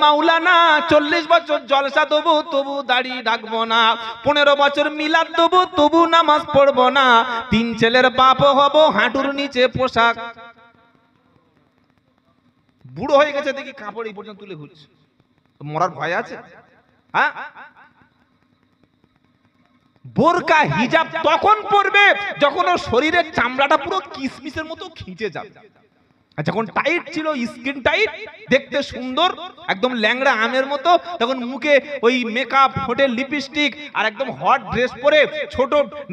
মাওলানা 40 বছর জলসা দেবো তবু দাড়ি রাখবো না, 15 বছর মিলাদ দেবো তবু নামাজ পড়বো না, 3 ছেলের বাপ হব হাঁটুর নিচে পোশাক। বুড়ো হয়ে গেছে দেখি কাপড় এই পর্যন্ত তুলে ঘুরছে, মরার ভয় আছে? হ্যাঁ, বোরকা হিজাব তখন পরবে যখন ওর শরীরের চামড়াটা পুরো কিসমিসের মতো খিঁচে যাবে। যখন টাইট ছিল, স্কিন টাইট, দেখতে সুন্দর, একদম ল্যাংড়া আমের মতো, তখন মুখে ওই মেকআপ, ঠোঁটে লিপস্টিক, আর একদম হট ড্রেস পরে, ছোট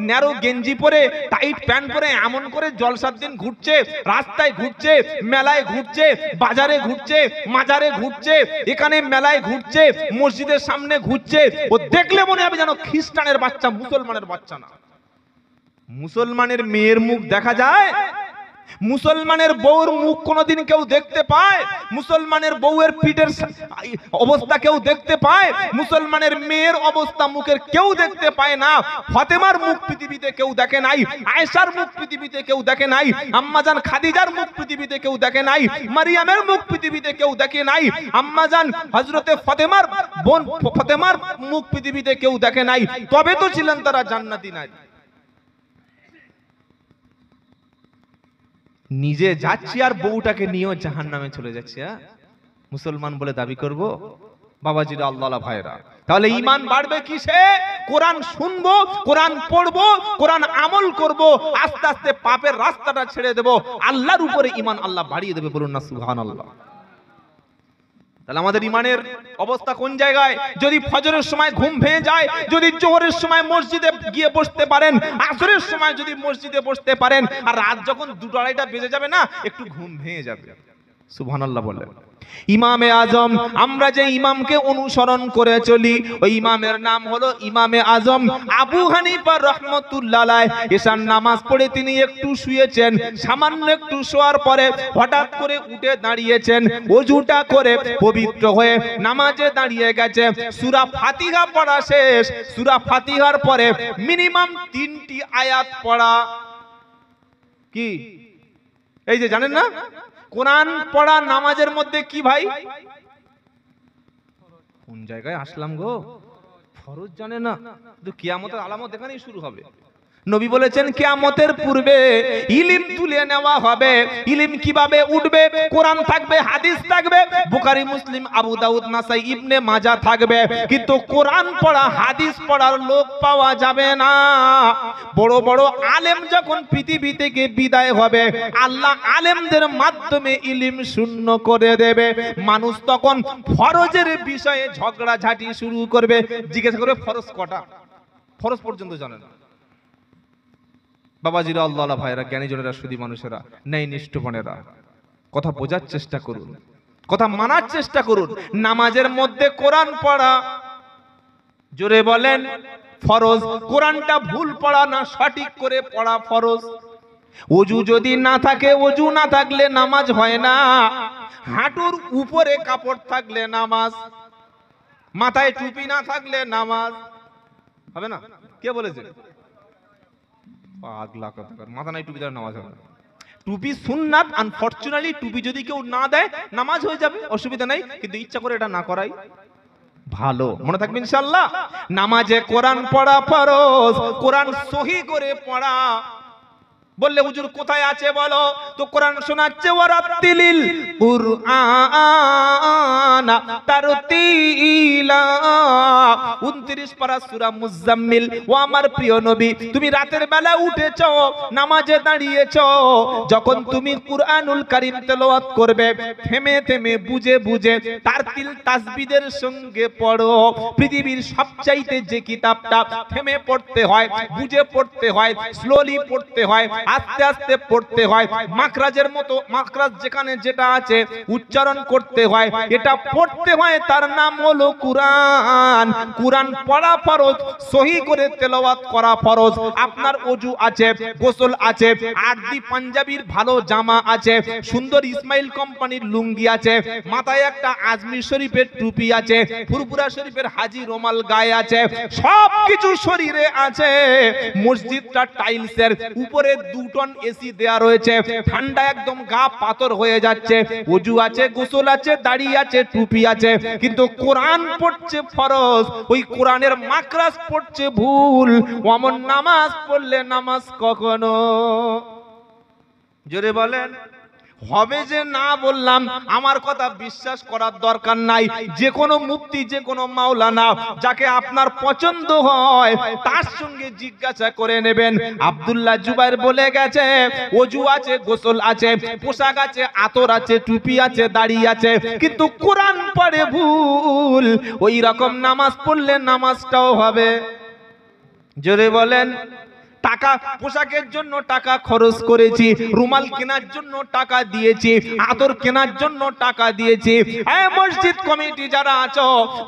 ন্যারো গেঞ্জি পরে, টাইট প্যান্ট পরে এমন করে জলসার দিন ঘুরছে, রাস্তায় ঘুরছে, মেলায় ঘুরছে, বাজারে ঘুরছে, মাজারে ঘুরছে, এখানে মেলায় ঘুরছে, মসজিদের সামনে ঘুরছে। ও দেখলে মনে হবে যেন খ্রিস্টানের বাচ্চা, মুসলমানের বাচ্চা না। মুসলমানের মেয়ের মুখ দেখা যায়, মুসলমানের বউর মুখ কোনদিন কেউ দেখতে পায়? মুসলমানের বউয়ের পিঠের অবস্থা কেউ দেখতে পায়? মুসলমানের মেয়ের অবস্থা মুখের কেউ দেখতে পায় না। ফাতেমার মুখ পৃথিবীতে কেউ দেখে নাই, আয়েশার মুখ পৃথিবীতে কেউ দেখে নাই, আম্মাজান খাদিজার মুখ পৃথিবীতে কেউ দেখে নাই, মারিয়ামের মুখ পৃথিবীতে কেউ দেখে নাই, আম্মাজান হযরতে ফাতেমার বোন ফাতেমার মুখ পৃথিবীতে কেউ দেখে নাই। তবে তো ছিলেন তারা জান্নাতি নারী। নিজে যাচ্ছি আর বউটাকে নিয়েও জাহান্নামে চলে যাচ্ছে। মুসলমান বলে দাবি করব? বাবাজিরা, আল্লাহ ভাইরা, তাহলে ঈমান বাড়বে কিসে? কোরআন শুনবো, কোরআন পড়বো, কোরআন আমল করব, আস্তে আস্তে পাপের রাস্তাটা ছেড়ে দেব, আল্লাহর উপরে ঈমান আল্লাহ বাড়িয়ে দেবে। বলুন না সুবহানাল্লাহ। তাহলে আমাদের ঈমানের অবস্থা কোন জায়গায়? যদি ফজরের সময় ঘুম ভেঙে যায়, যদি জোহরের সময় মসজিদে গিয়ে বসতে পারেন, আসরের সময় যদি মসজিদে বসতে পারেন, আর রাত যখন 2-2:30 বেজে যাবে না, একটু ঘুম ভেঙে যাবে। সুবহানাল্লাহ বলেন। ইমামে আজম, আমরা যে ইমামকে অনুসরণ করে চলি, ওই ইমামের নাম হলো ইমামে আজম আবু হানিফা রাহমাতুল্লাহ আলাইহি। এশার নামাজ পড়ে তিনি একটু শুয়েছেন, সামান্য একটু শোয়ার পরে হঠাৎ করে উঠে দাঁড়িয়েছেন, ওযুটা করে পবিত্র হয়ে নামাজে দাঁড়িয়ে গেছে। সূরা ফাতিহা পড়া শেষ, সূরা ফাতিহার পরে মিনিমাম 3টি আয়াত পড়া। কি এই যে জানেন না, কোরআন পড়া নামাজের মধ্যে কি ভাই? কোন জায়গায় আসলাম গো? ফরজ জানে না, তো কিয়ামতের আলামত এখানেই শুরু হবে। নবী বলেছেন কিয়ামতের পূর্বে ইলম তুলে নেওয়া হবে। ইলম কিভাবে উঠবে? কোরআন থাকবে, হাদিস থাকবে, বুখারী, মুসলিম, আবু দাউদ, নাসাই, ইবনে মাজাহ থাকবে, কিন্তু কোরআন পড়া, হাদিস পড়ার লোক পাওয়া যাবে না। বড় বড় আলেম যখন পৃথিবী থেকে বিদায় হবে, আল্লাহ আলেমদের মাধ্যমে ইলম শূন্য করে দেবে। মানুষ তখন ফরজের বিষয়ে ঝগড়াঝাটি শুরু করবে। জিজ্ঞাসা করবে ফরজ কটা? ফরজ পর্যন্ত জানে না। বাবাজিরা, আল্লাহ ভাইরা, জ্ঞানীজনেরা, সুধী মানুষেরা, ন্যায়নিষ্ঠবনেরা, কথা বোঝার চেষ্টা করুন, কথা মানার চেষ্টা করুন। নামাজের মধ্যে কোরআন পড়া, জোরে বলেন, ফরজ। কোরআনটা ভুল পড়া না, সঠিক করে পড়া ফরজ। ওযু যদি না থাকে, ওযু না থাকলে নামাজ হয় না। হাঁটুর উপরে কাপড় থাকলে নামাজ, মাথায় টুপি না থাকলে নামাজ হবে না। কে বলেছে? পাগলা কথা, মাথা নাই টুপি দ্বারা নামাজ হবে না। টুপি সুন্নাত, আনফরচুনেটলি টুপি যদি কেউ না দেয় নামাজ হয়ে যাবে, অসুবিধা নাই, কিন্তু ইচ্ছা করে এটা না করাই ভালো। মনে থাকবে ইনশাআল্লাহ। নামাজে কোরআন পড়া ফরজ, কোরআন সহি করে পড়া। বললে হুজুর কোথায় আছে বলো, তো কোরআন শোনাচ্ছে ওয়ারাতিলিল কুরআন তারতিলা, 29 পারা সূরা মুজাম্মিল। ও আমার প্রিয় নবী, তুমি রাতের বেলা উঠেছো, নামাজে দাঁড়িয়েছো, যখন তুমি কুরআনুল কারীম তেলাওয়াত করবে, থেমে থেমে বুঝে বুঝে তারতিল তাসবিদের সঙ্গে পড়ো। পৃথিবীর সবচাইতে যে কিতাবটা থেমে পড়তে হয়, বুঝে পড়তে হয়, স্লোলি পড়তে হয়, আস্তে আস্তে পড়তে হয়, মাখরাজের মতো, মাখরাজ যেখানে যেটা আছে উচ্চারণ করতে হয়, এটা পড়তে হয়, তার নাম হলো কুরআন। কুরআন পড়া ফরজ, সহি করে তেলাওয়াত করা ফরজ। আপনার ওযু আছে, গোসল আছে, আরবি পাঞ্জাবির ভালো জামা আছে, সুন্দর ইসমাইল কোম্পানির লুঙ্গি আছে, মাথায় একটা আজমির শরীফের টুপি আছে, ফুরফুরা শরীফের হাজি রুমাল গায়ে আছে, সবকিছু শরীরে আছে। মসজিদটা টাইলসের, উপরে 2 টন এসি দেয়া রয়েছে, ঠান্ডা একদম গা পাথর হয়ে যাচ্ছে, ওযু আছে, গোসল আছে, দাড়ি আছে, টুপি আছে, কিন্তু কোরআন পড়ছে ফরজ, ওই কোরআনের মাকরাজ পড়ছে ভুল। অমন নামাজ পড়লে নামাজ কখনো, জোরে বলেন, হবে যে না বললাম, আমার কথা বিশ্বাস করার দরকার নাই। যে কোনো মুফতি, যে কোনো মাওলানা, যাকে আপনার পছন্দ হয় তার সঙ্গে জিজ্ঞাসা করে নেবেন। আব্দুল্লাহ জুবাইর বলে গেছে, ওযু আছে, গোসল আছে, পোশাক আছে, আতর আছে, টুপি আছে, দাড়ি আছে, কিন্তু কোরআন পড়ে ভুল। ওই রকম নামাজ পড়লে নামাজটাও হবে। জোরে বলেন। টাকা, পোশাকের জন্য টাকা খরচ করেছি, রুমাল কেনার জন্য টাকা দিয়েছি, আতর কেনার জন্য টাকা দিয়েছি। এই মসজিদ কমিটি যারা আছো,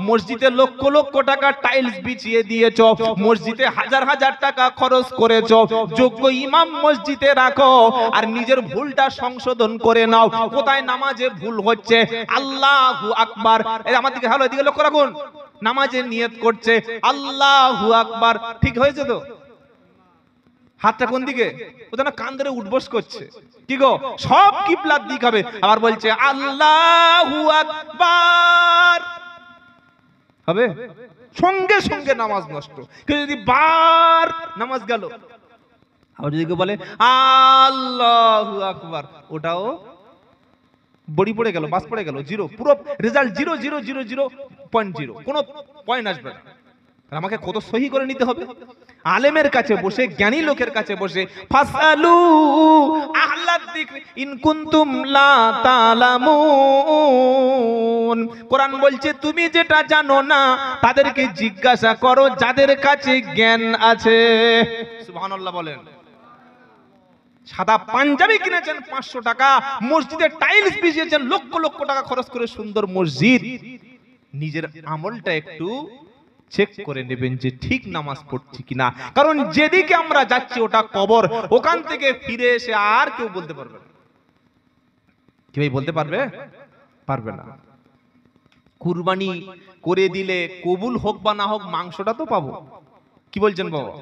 মসজিদে লক্ষ লক্ষ টাকা টাইলস বিছিয়ে দিয়েছো, মসজিদে হাজার হাজার টাকা খরচ করেছো, যোগ্য ইমাম মসজিদে রাখো, আর নিজের ভুলটা সংশোধন করে নাও। কোথায় নামাজে ভুল হচ্ছে? আল্লাহু আকবার, এই আমার দিকে, হ্যালো, এদিকে লক্ষ্য রাখুন। নামাজে নিয়ত করছে আল্লাহু আকবার, ঠিক হয়েছে তো? হাতটা কোন দিকে? ও যেন কান ধরে উঠবস করছে। কি গো, সব কিবলার দিক হবে। আবার বলছে আল্লাহু আকবার, হবে? সঙ্গে সঙ্গে নামাজ নষ্ট। কেউ যদি বার, নামাজ গেল। আবার যদি কেউ বলে আল্লাহু আকবার, ওটাও বড়ি পড়ে গেল, বাস পড়ে গেল, জিরো, পুরো রেজাল্ট 0.000.0, কোনো পয়েন্ট আসবে না। আমাকে কত সহি করে নিতে হবে? আলেমের কাছে বসে, জ্ঞানী লোকের কাছে বসে, ফাসালু আহলাদ যিকরি ইন কুনতুম লা তা'লামুন। কোরআন বলছে তুমি যেটা জানো না তাদেরকে জিজ্ঞাসা করো যাদের কাছে জ্ঞান আছে। সুবহানাল্লাহ বলেন। সাদা পাঞ্জাবি কিনেছেন 500 টাকা, মসজিদে টাইলস বিছিয়েছেন লক্ষ লক্ষ টাকা খরচ করে, সুন্দর মসজিদ। নিজের আমলটা একটু চেক করে নেবেন যে ঠিক নামাজ পড়ছি কিনা, কারণ যেদিকে আমরা যাচ্ছি ওটা কবর। ওখান থেকে ফিরে এসে আর কেউ বলতে পারবে না। কি ভাই বলতে পারবে? পারবে না। কুরবানি করে দিলে কবুল হোক বা না হোক মাংসটা তো পাবো। কি বলছেন বাবা?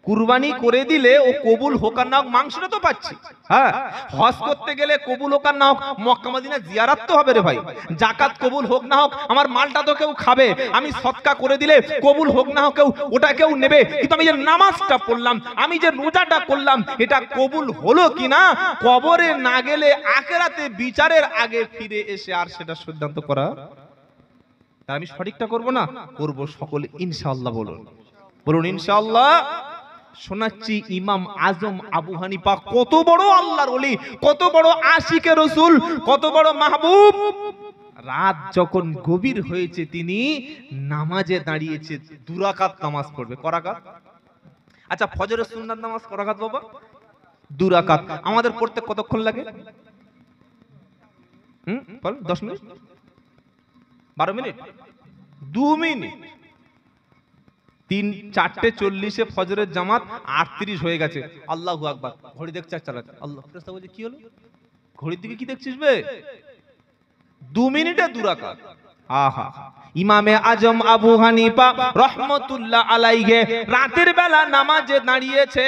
কুরবানি করে দিলে ও কবুল হোক আর না হোক মাংসটা তো পাচ্ছি। হ্যাঁ, হজ করতে গেলে কবুল হোক আর না হোক মক্কা মদিনা জিয়ারত তো হবে রে ভাই। যাকাত কবুল হোক না হোক আমার মালটা তো কেউ খাবে। আমি সদকা করে দিলে কবুল হোক না হোক কেউ ওটা কেউ নেবে। কিন্তু আমি যে নামাজটা পড়লাম, আমি যে রোজাটা করলাম, এটা কবুল হলো কিনা কবরে না গেলে আখিরাতে বিচারের আগে ফিরে এসে আর সেটা সিদ্ধান্ত করা। তা আমি সঠিকটা করব না, করব সকলে ইনশাআল্লাহ। বলুন বলুন ইনশাআল্লাহ। শোনাচ্ছি ইমাম আজম আবু হানিফা কত বড় আল্লাহর ওলি, কত বড় আশিকে রাসূল, কত বড় মাহবুব। রাত যখন গভীর হয়েছে তিনি নামাজে দাঁড়িয়েছে, 2 রাকাত নামাজ পড়বে। ক রাকাত? আচ্ছা, ফজরের সুন্নাত নামাজ ক রাকাত বাবা? 2 রাকাত। আমাদের পড়তে কতক্ষণ লাগে? বল, 10 মিনিট, 12 মিনিট, 2 মিনিট। 4:40 ফজরের জামাত, 38 হয়ে গেছে। আল্লাহু আকবার, ঘড়ি দেখছে আর চালাচ্ছে। আল্লাহ, ফেরেশতা বলছে কি হলো? ঘড়ির দিকে কি দেখছিস বে? 2 মিনিটে 2 রাকাত। আহা, ইমামে আজম আবু হানিফা রহমতুল্লাহ আলাইহি রাতের বেলা নামাজে দাঁড়িয়েছে,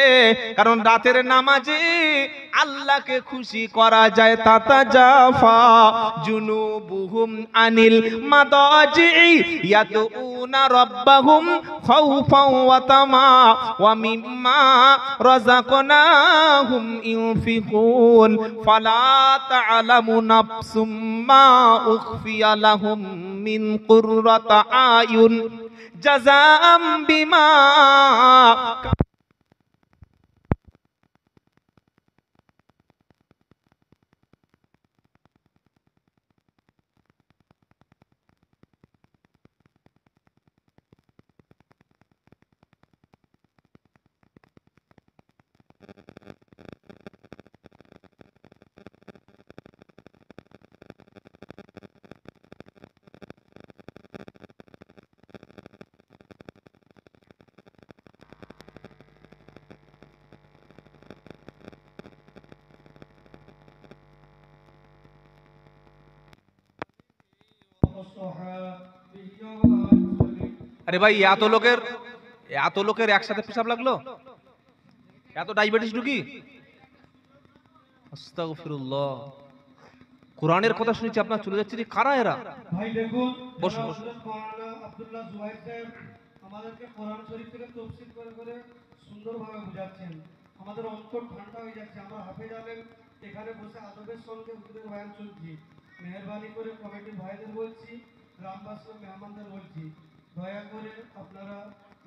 কারণ রাতের নামাজে আল্লাহকে খুশি করা যায়। তাতাজাফা জুনুবুহুম আনিল মাদাজি ইয়াদউনা রাব্বাহুম খাউফাও ওয়া তামা ওয়া মিম্মা রাযাকনাহুম ইউনফিকুন ফালা তা'লামু নাফসুম মা উখফিয়া লাহুম মিন কুররাতি আয়ুন জাযাআম বিমা। আরে ভাই, এত লোকের একসাথে পেশাব লাগলো? এত ডায়াবেটিস ঢুকি? আস্তাগফিরুল্লাহ। কোরআনের কথা শুনেছি আপনার চলে যাচ্ছে যে কারা এরা? ভাই দেখুন, বসুন বসুন। মাওলানা আব্দুল্লাহ জুবাইর সাহেব আমাদেরকে কোরআন শরীফ থেকে তাফসীর করে করে সুন্দরভাবে বোঝাচ্ছেন। আমাদের অন্তর ঠান্ডা হয়ে যাচ্ছে। আমরা হাফেজ আলেম এখানে বসে আদবের সঙ্গে হুজুরের বয়ান শুনছি। মেহেরবানি করে কমিটির ভাইদের বলছি, গ্রামবাসী মেহমানদের বলছি, দয়া করে আপনারা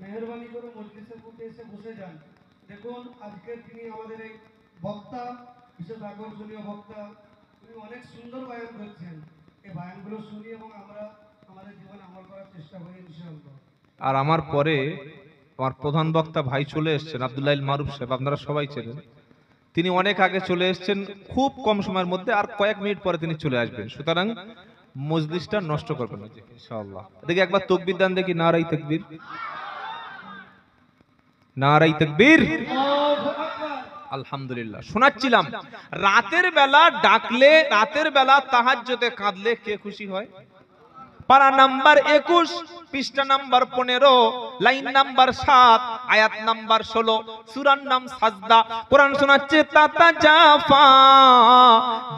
মেহেরবানি করে মজলিসের মধ্যে এসে বসে যান। দেখুন, আজকের তিনি আমাদের এই বক্তা, বিশেষ আকর্ষণীয় বক্তা, উনি অনেক সুন্দর বয়ান করছেন। এই বয়ানগুলো শুনি এবং আমরা আমাদের জীবনে আমল করার চেষ্টা করি ইনশাআল্লাহ। আর আমার পরে আমার প্রধান বক্তা ভাই চলে এসেছেন, আব্দুল্লাহ মারুফ সাহেব, আপনারা সবাই চেনেন। তিনি অনেক আগে চলে এসেছেন, খুব কম সময়ের মধ্যে, আর কয়েক মিনিট পরে তিনি চলে আসবেন। সুতরাং মজলিসটা নষ্ট করবেন না ইনশাআল্লাহ। দেখি একবার তাকবীর দেন, দেখি নারাই তাকবীর, নারাই তাকবীর। আলহামদুলিল্লাহ। শোনাচ্ছিলাম, রাতের বেলা ডাকলে, রাতের বেলা তাহাজ্জুদে কাঁদলে কে খুশি হয়? পারা নাম্বার 21, পৃষ্ঠা নাম্বার 15, লাইন নাম্বার 7, আয়াত নাম্বার 16, সূরার নাম সাজদা। কোরআন শোনাচ্ছে, তাতাজাফা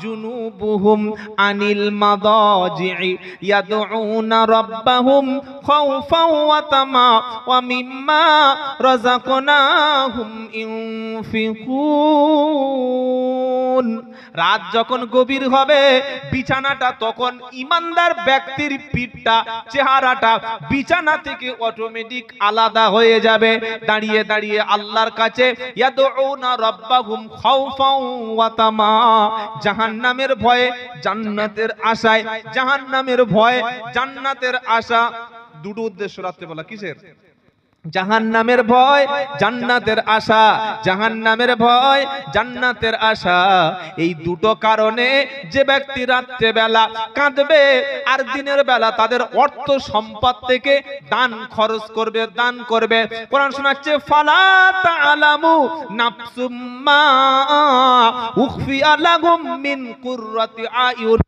জুনুবুহুম আনিল মাদাজি'i ইয়াদউনা রাব্বাহুম খাওফাও ওয়া তামা ওয়া মিম্মা রাযাকনাহুম ইউনফিকুন। রাত যখন গভীর হবে, বিছানাটা তখন ইমানদার ব্যক্তির পিঠটা, চেহারাটা বিছানা থেকে অটোমেটিক আলাদা হয়ে যাবে। দাঁড়িয়ে দাঁড়িয়ে আল্লাহর কাছে ইয়াদউনা রাব্বাহুম খাওফাও ওয়া তামা, জাহান্নামের ভয়ে জান্নাতের আশায়, জাহান্নামের ভয় জান্নাতের আশা। দুটো উদ্দেশ্য রাত্রেবেলা কিসের? জাহান্নামের ভয় জান্নাতের আশা, জাহান্নামের ভয় জান্নাতের আশা। এই দুটো কারণে যে ব্যক্তি রাত্রে বেলা কাঁদবে আর দিনের বেলা তাদের অর্থ সম্পদ থেকে দান খরচ করবে, দান করবে। কোরআন শোনাচ্ছে, ফালা তাআলামু নাফসুম মা উখফিয়া লাহুম মিন কুররাতি আয়ুন।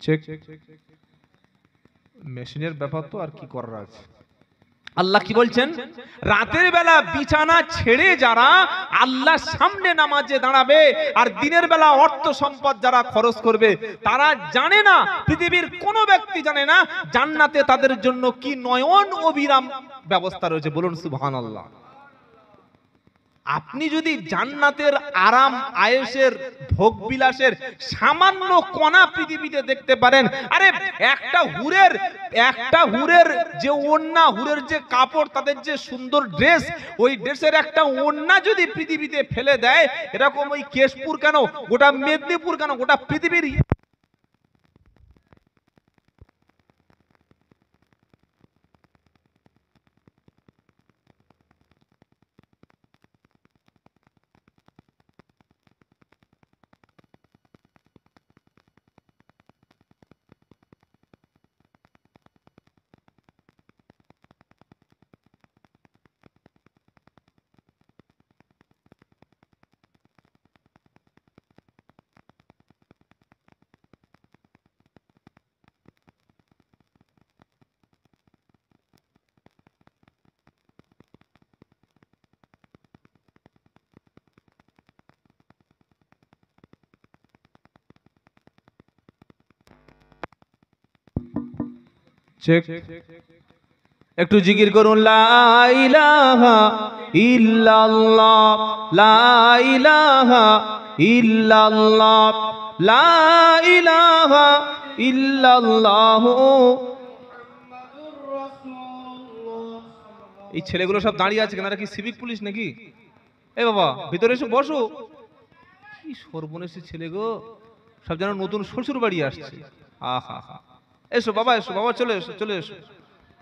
চেক মেশিনের ব্যাপার তো, আর কি করার আছে। আল্লাহ কি বলছেন? রাতের বেলা বিছানা ছেড়ে যারা আল্লাহর সামনে নামাজে দাঁড়াবে আর দিনের বেলা অর্থ সম্পদ যারা খরচ করবে, তারা জানে না, পৃথিবীর কোন ব্যক্তি জানে না জান্নাতে তাদের জন্য কি নয়ন অবিরাম ব্যবস্থা রয়েছে। বলুন সুবহানাল্লাহ। আপনি যদি জান্নাতের আরাম আয়েশের ভোগ বিলাসের সামান্য কণা পৃথিবীতে দেখতে পারেন, আরে একটা হুরের যে ওড়না, হুরের যে কাপড়, তাদের যে সুন্দর ড্রেস, ওই ড্রেসের একটা ওড়না যদি পৃথিবীতে ফেলে দেয়, এরকম ওই কেশপুর কেন, গোটা মেদিনীপুর কেন, গোটা পৃথিবীর চেক। একটু জিকির করুন, লা ইলাহা ইল্লাল্লাহ, লা ইলাহা ইল্লাল্লাহ, লা ইলাহা ইল্লাল্লাহ। এই ছেলেগুলো সব দাঁড়িয়ে আছে কেন? কি সিভিক পুলিশ নাকি? এ বাবা, ভিতরে এসে বসো। কি সর্বনেশী ছেলে গো, সব যেন নতুন শ্বশুর বাড়ি আসছে। আহা হা, এসো বাবা, এসো বাবা, চলে এসো, চলে এসো।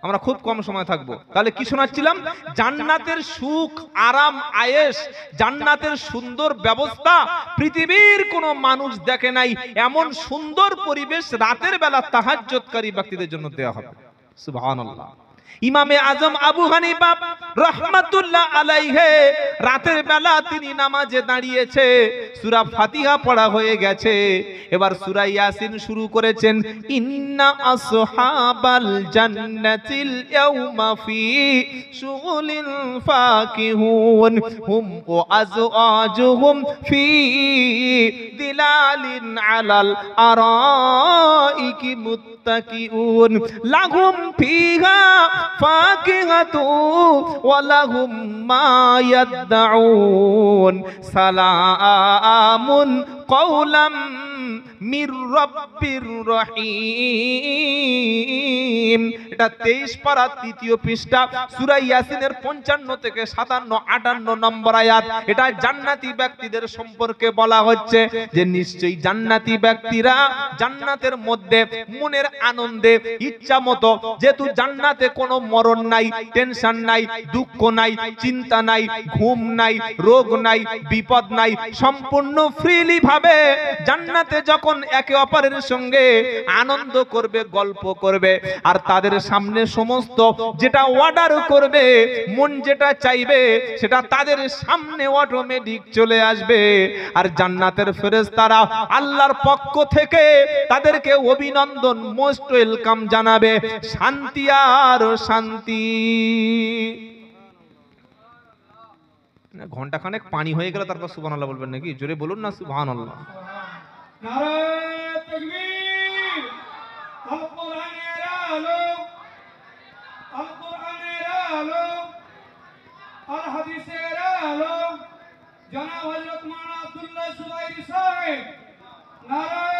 আমরা খুব কম সময় থাকবো। তাহলে কি শোনাচ্ছিলাম? জান্নাতের সুখ, আরাম, আয়েশ, জান্নাতের সুন্দর ব্যবস্থা পৃথিবীর কোনো মানুষ দেখে নাই। এমন সুন্দর পরিবেশ রাতের বেলা তাহাজ্জুদকারী ব্যক্তিদের জন্য দেওয়া হবে। সুবহানাল্লাহ। ইমামে আজম আবু হানিফা রাহমাতুল্লাহ আলাইহি রাতের বেলা তিনি নামাজে দাঁড়িয়েছে, সূরা ফাতিহা পড়া হয়ে গেছে, এবার সূরা ইয়াসিন শুরু করেছেন। ইন্না আসহাবাল জান্নাতিল ইয়াউমা ফি শুগুলিন ফাকিহুন হুম ওয়া আজওয়াজুহুম ফি দিলালিন আলাল আরাইকি মুত্তাকিউন লাহুম ফিহা ফাকিহাতু ওয়া লাহুম মা ইয়াদউন সালামুন কওলাম মির রাব্বির রহিম। এটা 23 পারা 3য় পৃষ্ঠা সূরা ইয়াসিনের 55 থেকে 57 58 নম্বর আয়াত। এটা জান্নাতি ব্যক্তিদের সম্পর্কে বলা হচ্ছে যে নিশ্চয়ই জান্নাতি ব্যক্তিরা জান্নাতের মধ্যে মনের আনন্দে ইচ্ছা মতো, যেহেতু জান্নাতে কোনো মরণ নাই, টেনশন নাই, দুঃখ নাই, চিন্তা নাই, ঘুম নাই, রোগ নাই, বিপদ নাই, সম্পূর্ণ ফ্রিলি ভাবে জান্নাতে যখন একে অপরের সঙ্গে আনন্দ করবে, গল্প করবে, আর তাদের সামনে সমস্ত যেটা অর্ডার করবে, মন যেটা চাইবে সেটা তাদের সামনে অটোমেটিক চলে আসবে। আর জান্নাতের ফেরেশতারা আল্লাহর পক্ষ থেকে তাদেরকে অভিনন্দন, মোস্ট ওয়েলকাম জানাবে, শান্তি আর শান্তি। ঘন্টা খানেক পানি হয়ে গেল, তারপর সুবহানাল্লাহ বলবেন নাকি? জোরে বলুন না সুবহানাল্লাহ। নারে তাকবীর। আল কোরআনের আলো, আল কোরআনের আলো, আল হাদিসের আলো, জনাব হযরত মাওলানা আব্দুল্লাহ সুবাইরি সাহেব। নারে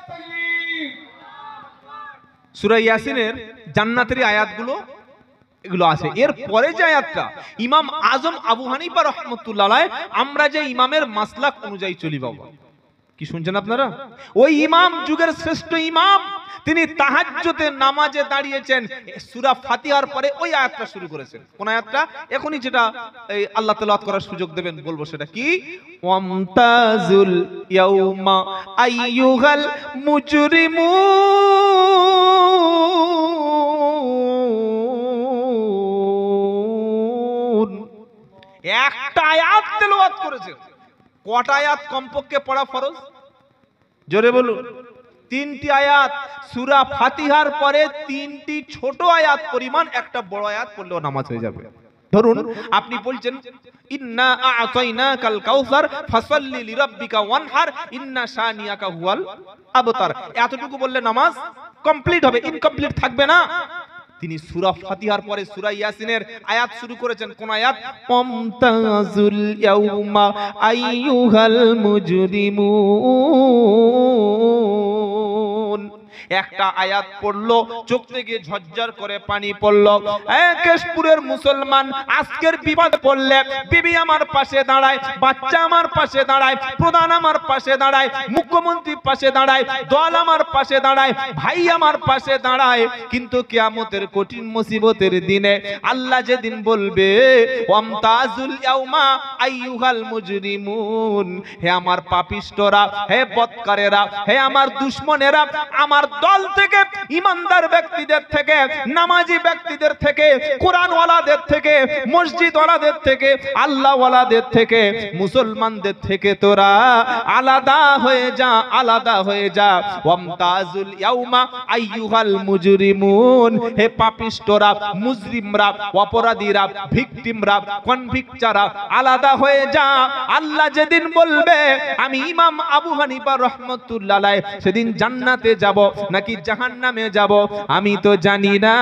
তাকবীর। সূরা ইয়াসিনের জান্নাতের আয়াতগুলো এগুলো আছে। এর পরে যে আয়াতটা ইমাম আজম আবু হানিফা রাহমাতুল্লাহ আলাইহি, আমরা যে ইমামের মাসলাক অনুযায়ী চলি বাবা, কি শুনছেন আপনারা? ওই ইমাম যুগের শ্রেষ্ঠ ইমাম, তিনি তাহাজ্জুদে নামাজে দাঁড়িয়েছেন, সূরা ফাতিহার পরে ওই আয়াতটা শুরু করেছেন। কোন আয়াতটা? এখনি যেটা এই আল্লাহ তেলাওয়াত করার সুযোগ দেবেন বলবো, সেটা কি? ওয়ামতাজুল ইয়াউমা আইয়ুহাল মুজরিমুন। একটা আয়াত তেলাওয়াত করেছেন। কটা আয়াত কমপক্ষে পড়া ফরজ? জোরে বলুন। 3টি আয়াত। সূরা ফাতিহার পরে 3টি ছোট আয়াত পরিমাণ একটা বড় আয়াত পড়লেও নামাজ হয়ে যাবে। ধরুন আপনি বলছেন ইন্না আ'তাইনাকাল কাউসার ফাসাল্লি লিরাব্বিকা ওয়ানহার ইন্না শানিয়াকা হুয়াল আবতার, এতটুকু বললে নামাজ কমপ্লিট হবে, ইনকমপ্লিট থাকবে না। তিনি সূরা ফাতিহার পরে সূরা ইয়াসিনের আয়াত শুরু করেছেন। কোন আয়াত? ওয়ামতাজুল ইয়াউমা আইয়ুহাল মুজরিমুন। একটা আয়াত পড়লো, চোখ থেকে ঝরঝর করে পানি পড়লো। কেশপুরের মুসলমান আজকের বিপদ পড়লে বিবি আমার পাশে দাঁড়ায়, বাচ্চা আমার পাশে দাঁড়ায়, প্রধান আমার পাশে দাঁড়ায়, মুখ্যমন্ত্রী পাশে দাঁড়ায়, দল আমার পাশে দাঁড়ায়, ভাই আমার পাশে দাঁড়ায়, কিন্তু কিয়ামতের কঠিন মুসিবতের দিনে আল্লাহ যেদিন বলবে ওয়ামতাজুল ইয়াউমা আইয়ুহাল মুজরিমুন, হে আমার পাপিষ্টরা, হে বদকারেরা, হে আমার দুশমনেরা, আমার দল থেকে, ইমানদার ব্যক্তিদের থেকে, নামাজি ব্যক্তিদের থেকে, কোরআন ওয়ালাদের থেকে, মসজিদ ওয়ালাদের থেকে, আল্লাহ ওয়ালাদের থেকে, মুসলমানদের থেকে তোরা আলাদা হয়ে যা, আলাদা হয়ে যা। ওয়ামতাজুল ইয়াউমা আইয়ুহাল মুজরিমুন, হে পাপিষ্টরা, মুজরিমরা, অপরাধীরা, ভিকটিমরা, কনভিক্টরা, আলাদা হয়ে যা। আল্লাহ যেদিন বলবে আমি ইমাম আবু হানিফা রাহমাতুল্লাহ আলাইহি সেদিন জান্নাতে যাব নাকি জাহান্নামে যাব আমি তো জানি না।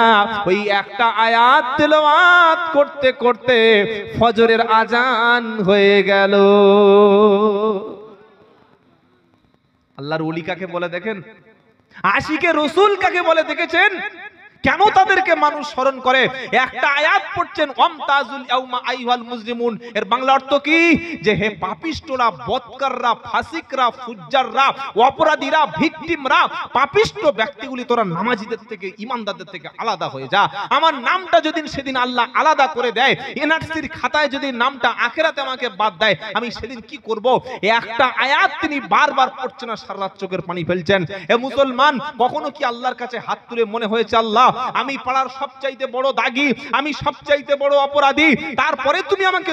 ওই একটা আয়াত তেলাওয়াত করতে করতে ফজরের আজান হয়ে গেল। আল্লাহর ওলি কাকে বলে দেখেন? আশিকে রাসূল কাকে বলে দেখেছেন? কেন তাদেরকে মানুষ স্মরণ করে? একটা আয়াত পড়ছেন ওয়ামতাজুল ইয়াউমা আইয়ুহাল মুজরিমুন, এর বাংলা অর্থ কি? যে হে পাপিষ্টরা, বদকাররা, ফাসিকরা, ফুজ্জাররা, অপরাধীরা, ভিকটিমরা, পাপিষ্ট ব্যক্তিগুলি তোরা নামাজীদের থেকে, ঈমানদারদের থেকে আলাদা হয়ে যা। আমার নামটা যদি সেদিন আল্লাহ আলাদা করে দেয়, এনআরসির খাতায় যদি নামটা আখিরাতে আমাকে বাদ দেয়, আমি সেদিন কি করব? একটা আয়াত তিনি বারবার পড়ছেন আর সারা রাত চোখের পানি ফেলছেন। এ মুসলমান, কখনো কি আল্লাহর কাছে হাত তুলে মনে হয়েছে আল্লাহ আমি পাড়ার সবচাইতে বড় দাগী, আমি সবচাইতে বড় অপরাধী, তারপরে তুমি আমাকে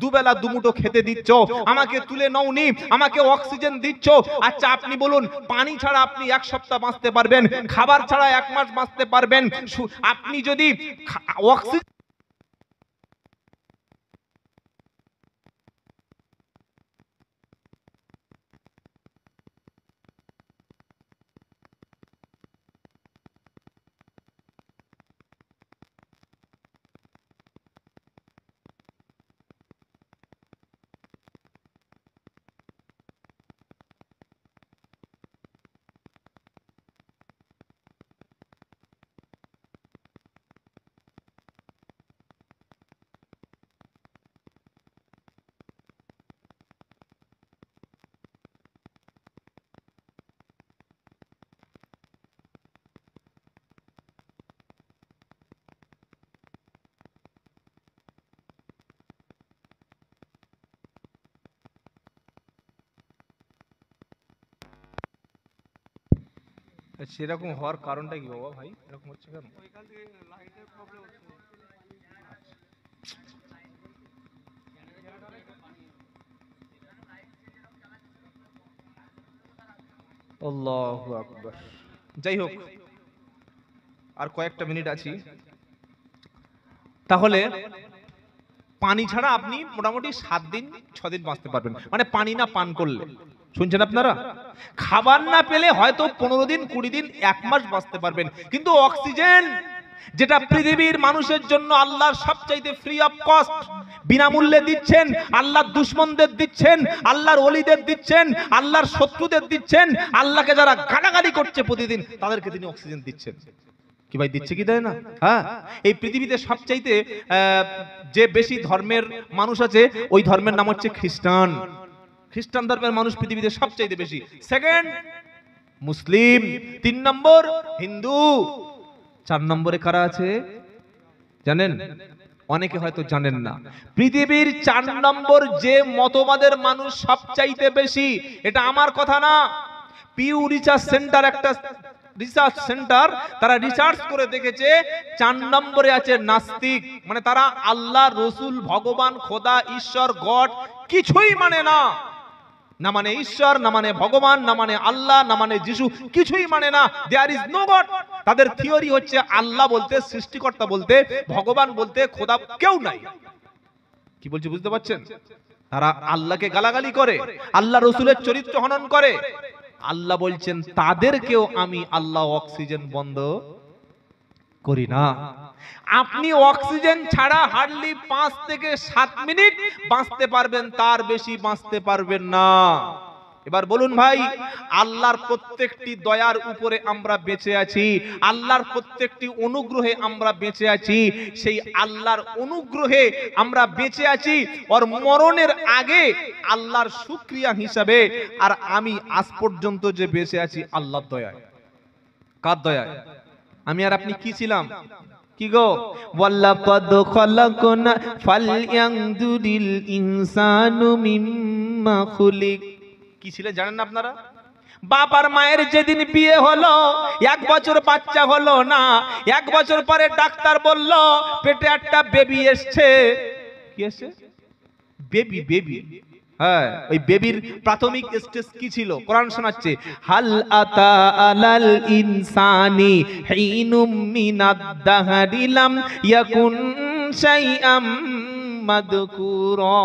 দুবেলা দুমুঠো খেতে দিচ্ছ, আমাকে তুলে নওনি, আমাকে অক্সিজেন দিচ্ছ। আচ্ছা আপনি বলুন, পানি ছাড়া আপনি এক সপ্তাহ বাঁচতে পারবেন, খাবার ছাড়া এক মাস বাঁচতে পারবেন, আপনি যদি অক্সিজেন সেরকম হওয়ার কারণটা কি বাবা ভাই, এরকম হচ্ছে কেন? ওইখান থেকে লাইটের প্রবলেম হচ্ছে। আল্লাহু আকবার। যাই হোক, আর কয়েকটা মিনিট আছি। তাহলে পানি ছাড়া আপনি মোটামুটি 7 দিন 6 দিন বাঁচতে পারবেন, মানে পানি না পান করলে। শুনছেন আপনারা? খাবার না পেলে হয়তো 15 দিন 20 দিন 1 মাস বাঁচতে পারবেন, কিন্তু অক্সিজেন যেটা পৃথিবীর মানুষের জন্য আল্লাহর সবচাইতে ফ্রি অফ কস্ট, বিনামূল্যে দিচ্ছেন, আল্লাহর দুশমনদের দিচ্ছেন, আল্লাহর ওলিদের দিচ্ছেন, আল্লাহর শত্রুদের দিচ্ছেন, আল্লাহকে যারা গালাগালি করছে প্রতিদিন তাদেরকে তিনি অক্সিজেন দিচ্ছেন। কি ভাই দিচ্ছে কি দেয় না? হ্যাঁ, এই পৃথিবীতে সবচাইতে যে বেশি ধর্মের মানুষ আছে ওই ধর্মের নাম হচ্ছে খ্রিস্টান। খ্রিস্টান ধর্মের মানুষ পৃথিবীতে সবচাইতে বেশি। সেকেন্ড মুসলিম, 3 নম্বর হিন্দু, 4 নম্বরে কারা আছে জানেন? অনেকে হয়তো জানেন না। পৃথিবীর 4 নম্বর যে মতবাদের মানুষ সবচাইতে বেশি, এটা আমার কথা না, পিউ রিসার্চ সেন্টার, একটা রিসার্চ সেন্টার, তারা রিসার্চ করে দেখেছে 4 নম্বরে আছে নাস্তিক, মানে তারা আল্লাহ, রসুল, ভগবান, খোদা, ঈশ্বর, গড কিছুই মানে না, না মানে ঈশ্বর, না মানে ভগবান, না মানে আল্লাহ, না মানে যিশু, কিছুই মানে না। There is no god. তাদের থিওরি হচ্ছে আল্লাহ বলতে, সৃষ্টিকর্তা বলতে, ভগবান বলতে, খোদা কেউ নাই। কি বলছি বুঝতে পারছেন? তারা আল্লাহকে গালাগালি করে, আল্লাহ রসুলের চরিত্র হনন করে। আল্লাহ বলছেন তাদেরকেও আমি আল্লাহ অক্সিজেন বন্ধ করি না। আপনি অক্সিজেন ছাড়া হার্ডলি 5 থেকে 7 মিনিট বাঁচতে পারবেন, তার বেশি বাঁচতে পারবেন না। এবার বলুন ভাই, আল্লাহর প্রত্যেকটি দয়ার উপরে আমরা বেঁচে আছি, আল্লাহর প্রত্যেকটি অনুগ্রহে আমরা বেঁচে আছি, সেই আল্লাহর অনুগ্রহে আমরা বেঁচে আছি। আর মরণের আগে আল্লাহর শুকরিয়া হিসাবে, আর আমি আজ পর্যন্ত যে বেঁচে আছি আল্লাহর দয়ায়। কার দয়ায়? আমি আর আপনি কি ছিলাম? কি গো? ওয়াল্লাকাদ খালাকনা ফালয়ানদুরিল ইনসানু মিম্মা খুলিক। কি ছিলেন জানেন না আপনারা? বাপ আর মায়ের যেদিন বিয়ে হলো, 1 বছর বাচ্চা হলো না, 1 বছর পরে ডাক্তার বলল পেটে একটা বেবি এসছে। কি এসছে? Baby, baby. হ্যাঁ, ওই বেবির প্রাথমিক স্টেজ কি ছিল? কোরআন শোনাচ্ছে, হাল আতা আলাল ইনসানি হিনুম মিনাদ দাহরি লাম ইয়াকুন শাইআম মাযকুরা।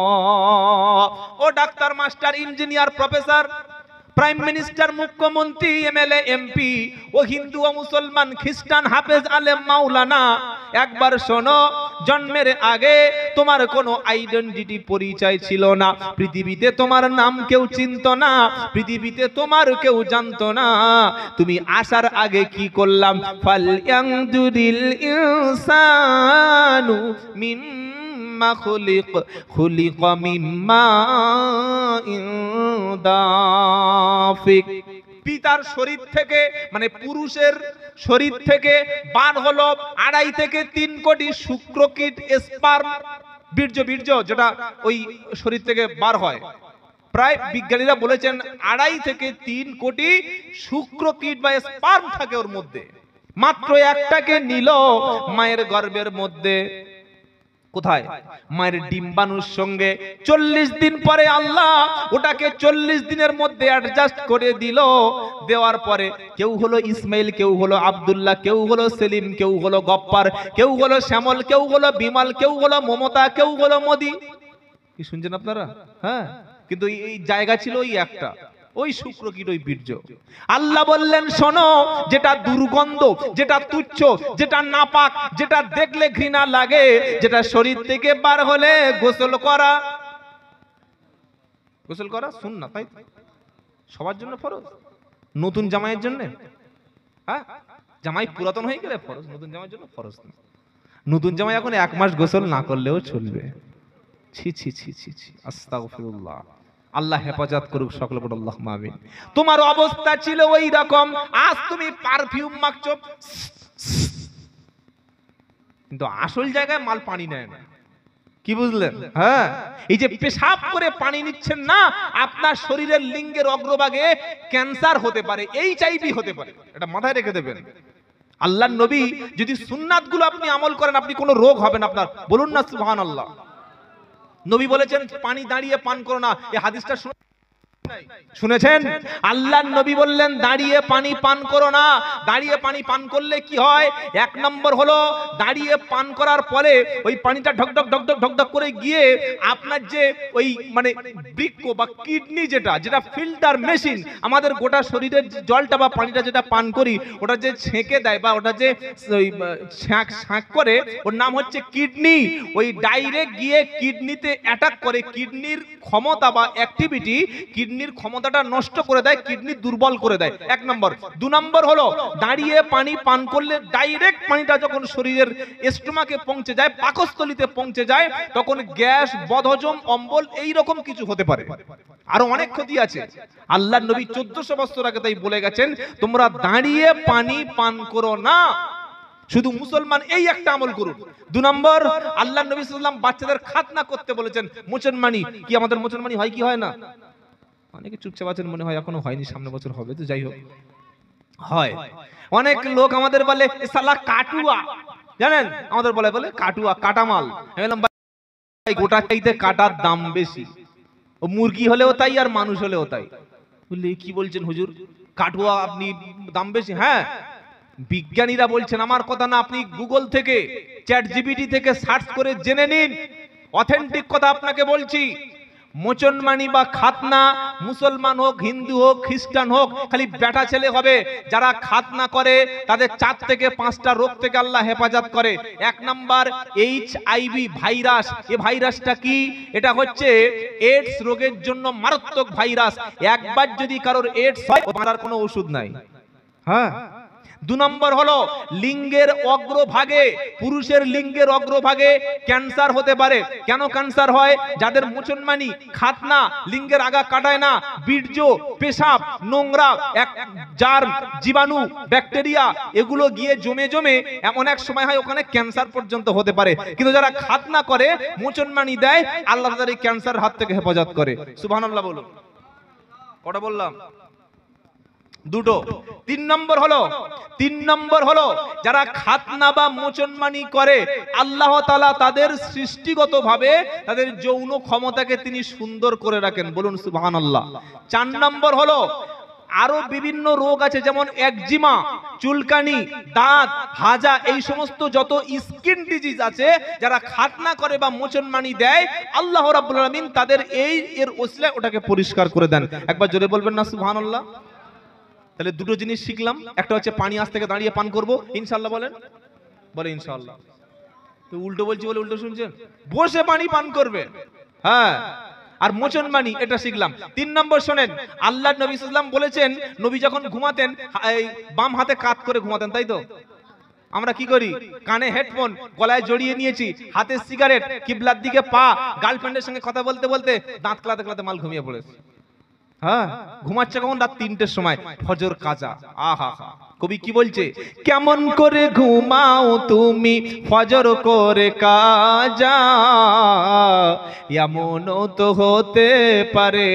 ও doctor, master, engineer, professor, prime minister, মুখ্যমন্ত্রী, এমএলএ, এমপি, ও হিন্দু ও মুসলমান, খ্রিস্টান, হাফেজ, আলেম, মাওলানা, একবার শোনো, জন্মের আগে তোমার কোনো আইডেন্টিটি, পরিচয় ছিল না। পৃথিবীতে তোমার নাম কেউ চিনতো না, পৃথিবীতে তোমার কেউ জানতো না। তুমি আসার আগে কি করলাম? ফালয়ানদুরিল ইনসানু মিম্মা খুলিকা মিম্মা দাফিক। পিতার শরীর থেকে, মানে পুরুষের শরীর থেকে বার হলো 2.5 থেকে 3 কোটি শুক্রকীট, স্পার্ম, বীর্য, যেটা ওই শরীর থেকে বার হয়। প্রায় বিজ্ঞানীরা বলেছেন 2.5 থেকে 3 কোটি শুক্রকীট বা স্পার্ম থাকে ওর মধ্যে। মাত্র একটাকে নিল মায়ের গর্ভের মধ্যে, কোথায়? মায়ের ডিম্বাণুর সঙ্গে। 40 দিন পরে আল্লাহ ওটাকে 40 দিনের মধ্যে অ্যাডজাস্ট করে দিল। দেওয়ার পরে কেউ হলো ইসমাইল, কেউ হলো আব্দুল্লাহ, কেউ হলো সেলিম, কেউ হলো গপ্পার, কেউ হলো শ্যামল, কেউ হলো বিমল, কেউ হলো মমতা, কেউ হলো মোদি। কি শুনছেন আপনারা? হ্যাঁ, কিন্তু এই জায়গা ছিল ওই একটা, ওই শুক্রকীট, ওই বীর্য। আল্লাহ বললেন শোনো, যেটা দুর্গন্ধ, যেটা তুচ্ছ, যেটা নাপাক, যেটা দেখলে ঘৃণা লাগে, যেটা শরীর থেকে বার হলে গোসল করা, গোসল করা সুন্নাত, তাই সবার জন্য ফরজ, নতুন জামাইয়ের জন্য। হ্যাঁ, জামাই পুরাতন হয়ে গেলে ফরজ, নতুন জামাইয়ের জন্য ফরজ না। নতুন জামাই এখন 1 মাস গোসল না করলেও চলবে। ছি ছি ছি ছি ছি, আস্তাগফিরুল্লাহ। আল্লাহ হেফাজত করুক, সকলে বলুন আল্লাহুম্মা আমিন। তোমার অবস্থা ছিল ওই রকম, আজ তুমি পারফিউম মাখছো, কিন্তু আসল জায়গায় মাল পানি নেয় না। কি বুঝলেন? হ্যাঁ, এই যে পেশাব করে পানি নিচ্ছেন না, আপনার শরীরের লিঙ্গের অগ্রভাগে ক্যান্সার হতে পারে, এইচআইভি হতে পারে, এটা মাথায় রেখে দেবেন। আল্লাহর নবী যদি সুন্নাতগুলো আপনি আমল করেন, আপনি কোনো রোগ হবে না আপনার। বলুন না সুবহানাল্লাহ। নবী বলেছেন পানি দাঁড়িয়ে পান করো না, এই হাদিসটা শুনেছেন? আল্লাহর নবী বললেন দাঁড়িয়ে পানি পান করো না। দাঁড়িয়ে পানি পান করলে কি হয়? 1 নম্বর হলো, দাঁড়িয়ে পান করার পরে ওই পানিটা ঢকঢক ঢকঢক ঢকঢক করে গিয়ে আপনার যে ওই মানে বৃক্ক বা কিডনি, যেটা ফিল্টার মেশিন, আমাদের গোটা শরীরের জলটা বা পানিটা যেটা পান করি, ওটা যে ছেঁকে দেয় বা ওটা যে ছাঁক করে, ওর নাম হচ্ছে কিডনি। ওই ডাইরেক্ট গিয়ে কিডনিতে অ্যাটাক করে, কিডনির ক্ষমতা বা অ্যাক্টিভিটি, কিডনির ক্ষমতাটা নষ্ট করে দেয়, কিডনি দুর্বল করে দেয়। 1 নম্বর। 2 নম্বর হলো, দাঁড়িয়ে পানি পান করলে ডাইরেক্ট পানিটা যখন শরীরের স্টোমাকে পৌঁছে যায়, পাকস্থলীতে পৌঁছে যায়, তখন গ্যাস, বদহজম, অম্বল এই রকম কিছু হতে পারে। আরো অনেক ক্ষতি আছে। আল্লাহর নবী 1400 বছর আগে তাই বলে গেছেন, তোমরা দাঁড়িয়ে পানি পান করো না। শুধু মুসলমান এই একটা আমল করুন। 2 নম্বর, আল্লাহর নবী সাল্লাল্লাহু আলাইহি ওয়াসাল্লাম বাচ্চাদের খাতনা করতে বলেছেন। মোচনমানি কি আমাদের মোচনমানি হয় কি হয় না? অনেকে চুপচাপ আছেন, মনে হয় এখনো হয়নি, সামনে বছর হবে। তো যাই হোক, হয়। অনেক লোক আমাদের বলে শালা কাটুয়া, জানেন আমাদের বলে কাটুয়া, কাটামাল। আমি বললাম ভাই, গোটা চাইতে কাটার দাম বেশি। ও মুরগি হলেও তাই আর মানুষ হলেও তাই। বললি কি বলছেন হুজুর, কাটুয়া আপনি দাম বেশি? হ্যাঁ, বিজ্ঞানীরা বলছেন, আমার কথা না, আপনি গুগল থেকে, চ্যাট জিপিটি থেকে সার্চ করে জেনে নিন। অথেন্টিক কথা আপনাকে বলছি। মোচনমানি বা খাতনা, মুসলমান হোক, হিন্দু হোক, খ্রিস্টান হোক, খালি বেটা ছেলে হবে। যারা খাতনা করে তাদের 4 থেকে 5টা রোগ থেকে আল্লাহ হেফাজত করে। 1 নাম্বার এইচআইভি ভাইরাস। এই ভাইরাসটা কি? এটা হচ্ছে এইডস রোগের জন্য মারাত্মক ভাইরাস। একবার যদি কারোর এইডস হয়, মারার কোনো ওষুধ নাই। হ্যাঁ। 2 নম্বর হলো, লিঙ্গের অগ্রভাগে, পুরুষের লিঙ্গের অগ্রভাগে ক্যান্সার হতে পারে। কেন ক্যান্সার হয়? যাদের মোচনমানি, খাতনা, লিঙ্গের আগা কাটায় না, বীর্য, পেশাব, নোংরা, জার্ম, জীবাণু, ব্যাকটেরিয়া এগুলো গিয়ে জমে জমে এমন এক সময় হয় ওখানে ক্যান্সার পর্যন্ত হতে পারে। কিন্তু যারা খাতনা করে, মোচনমানি দেয়, আল্লাহ তাদের এই ক্যান্সার হাত থেকে হেফাজত করে। সুবহানাল্লাহ বলুন। কটা বললাম? 2টো। 3 নম্বর হলো যারা খাতনা বা মোচনমানি করে, আল্লাহ তাআলা তাদের সৃষ্টিগতভাবে তাদের যৌন ক্ষমতাকে তিনি সুন্দর করে রাখেন। বলুন সুবহানাল্লাহ। 4 নম্বর হলো আরো বিভিন্ন রোগ আছে, যেমন একজিমা, চুলকানি, দাঁত, হাজা, এই সমস্ত যত স্কিন ডিজিজ আছে, যারা খাতনা করে বা মোচনমানি দেয়, আল্লাহ রাব্বুল আলামিন তাদের এর ওসিলায় ওটাকে পরিষ্কার করে দেন। একবার জোরে বলবেন না সুবহানাল্লাহ। তাহলে 2টো জিনিস শিখলাম। একটা হচ্ছে পানি আজ থেকে দাঁড়িয়ে পান করব ইনশাআল্লাহ। বলে ইনশাআল্লাহ। তো উল্টো বলছি বলে উল্টো শুনছেন? বসে পানি পান করবে। হ্যাঁ। আর মোচনমানি এটা শিখলাম। 3 নম্বর শোনেন, আল্লাহর নবী সাল্লাল্লাহু আলাইহি ওয়াসাল্লাম বলেছেন, নবী যখন ঘুমাতেন বাম হাতে কাত করে ঘুমাতেন, তাই তো? আমরা কি করি? কানে হেডফোন, গলায় জড়িয়ে নিয়েছি, হাতে সিগারেট, কিবলার দিকে পা, গার্লফ্রেন্ডের সঙ্গে কথা বলতে বলতে দাঁত ক্লাতে ক্লাতে মাল ঘুমিয়ে পড়েছে। হ্যাঁ, ঘুমাচ্ছে কখন? রাত 3টের সময়, ফজর কাজা। আহা হা। কবি কি বলছে? কেমন করে ঘুমাও তুমি ফজর করে কাজা, এমনও তো হতে পারে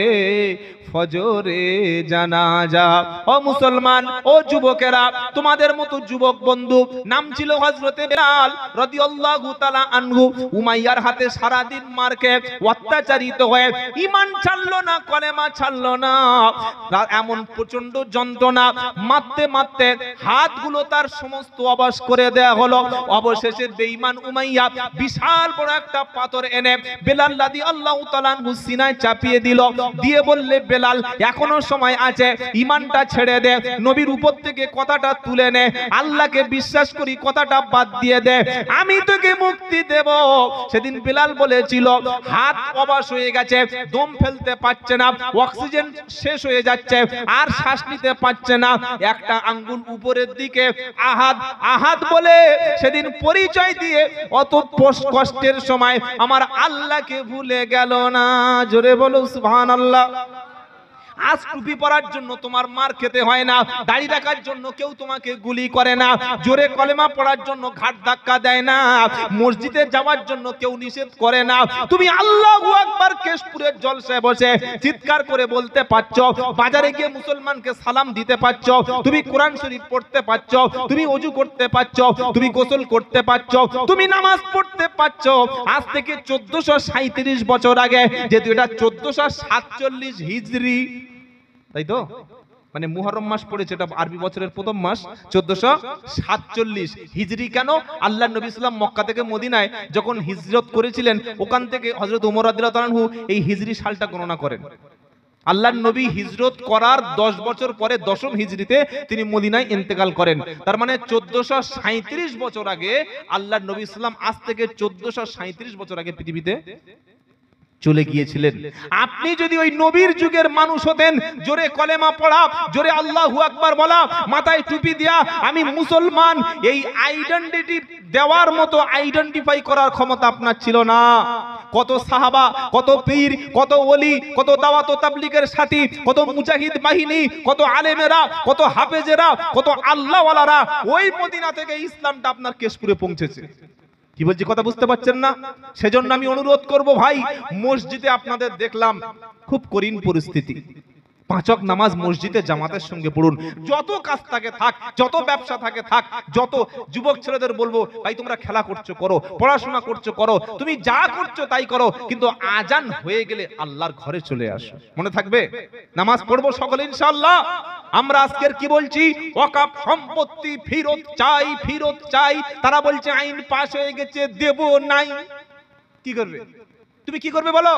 ফজরে জানাজা। ও মুসলমান, ও যুবকেরা, তোমাদের মতো যুবক বন্ধু নাম ছিল হযরতে বেলাল রাদিয়াল্লাহু তাআলা আনহু। উমাইয়ার হাতে সারা দিন মার খেয়ে অত্যাচারিত হয়ে ঈমান ছাড়লো না, কলেমা ছাড়লো না। এমন প্রচন্ড যন্ত্রণা, মারতে মারতে হাতগুলো তার সমস্ত অবশ করে দেয়া হলো। অবশেষে বেঈমান উমাইয়া বিশাল বড় একটা পাথর এনে বেলাল রাদিয়াল্লাহু তাআলা আনহু সিনায় চাপিয়ে দিল, দিয়ে বললে, বেলাল এখনো সময় আছে, ঈমানটা ছেড়ে দে, নবীর উপর থেকে কথাটা তুলে নে, আল্লাহকে বিশ্বাস করি কথাটা বাদ দিয়ে দে, আমি তোকে মুক্তি দেব। সেদিন বেলাল বলেছিল হাত অবশ হয়ে গেছে, দম ফেলতে পারছে না, অক্সিজেন শেষ হয়ে যাচ্ছে, আর শ্বাস নিতে পারছে না, একটা আঙ্গুল উপরের দিকে আহাদ আহাদ বলে সেদিন পরিচয় দিয়ে অত কষ্টের সময় আমার আল্লাহকে ভুলে গেল না। জোরে বলো সুবহানাল্লাহ। আজ টুপি পরার জন্য তোমার মার খেতে হয় না, দাড়ি রাখার জন্য কেউ তোমাকে গুলি করে না, জোরে কলেমা পড়ার জন্য ঘাট ধাক্কা দেয় না, মসজিদে যাওয়ার জন্য কেউ নিষেধ করে না। তুমি আল্লাহু আকবার কেশপুরের জলসায় বসে চিৎকার করে বলতে পারছো, বাজারে গিয়ে মুসলমানকে সালাম দিতে পারছো, তুমি কোরআন শরীফ পড়তে পারছো, তুমি ওযু করতে পারছো, তুমি গোসল করতে পারছো, তুমি নামাজ পড়তে পারছো। আজ থেকে 1437 বছর আগে, যেহেতু এটা 1447 হিজরি, তাই তো, মানে মুহররম মাস পড়েছে, এটা আরবি বছরের প্রথম মাস, 1447 হিজরি। কেন? আল্লাহর নবী সাল্লাল্লাহু আলাইহি ওয়াসাল্লাম মক্কা থেকে মদিনায় যখন হিজরত করেছিলেন, ওখান থেকে হযরত ওমর রাদিয়াল্লাহু তাআলা আনহু এই হিজরি সালটা গণনা করেন। আল্লাহর নবী হিজরত করার 10 বছর পরে 10ম হিজরিতে তিনি মদিনায় ইন্তেকাল করেন। তার মানে 1437 বছর আগে আল্লাহর নবী সাল্লাল্লাহু আলাইহি ওয়াসাল্লাম আজ থেকে 1437 বছর আগে পৃথিবীতে চলে গিয়েছিলেন। আপনি যদি ওই নবীর যুগের মানুষ হতেন, জোরে কলেমা পড়া, জোরে আল্লাহু আকবার বলা, মাথায় টুপি দেয়া, আমি মুসলমান, এই আইডেন্টিটি দেওয়ার মতো আইডেন্টিফাই করার ক্ষমতা আপনার ছিল না। কত সাহাবা, কত পীর, কত ওলি, কত দাওয়াত ও তাবলীগের সাথী, কত মুজাহিদ বাহিনী, কত আলেমেরা, কত হাফেজেরা, কত আল্লাহওয়ালারা ওই মদিনা থেকে ইসলামটা আপনার কেশপুরে পৌঁছেছে। কি বলছি কথা বুঝতে পারছেন না? সেজন্য আমি অনুরোধ করব ভাই, মসজিদে আপনাদের দেখলাম খুব কঠিন পরিস্থিতি, 5 ওয়াক্ত নামাজ মসজিদে জামাতের সঙ্গে পড়ুন। যত কাজ থাকে থাক, যত ব্যবসা থাকে থাক, যত যুবক ছেলেদের বলবো, ভাই তোমরা খেলা করছো করো, পড়াশোনা করছো করো, তুমি যা করছো তাই করো, কিন্তু আজান হয়ে গেলে আল্লাহর ঘরে চলে আসো। মনে থাকবে? নামাজ পড়বো সকলে ইনশাআল্লাহ। আমরা আজকের কি বলছি? ওয়াকফ সম্পত্তি ফেরত চাই, ফেরত চাই। তারা বলছে আইন পাস হয়ে গেছে, দেব নাই। কি করবে? তুমি কি করবে বলো?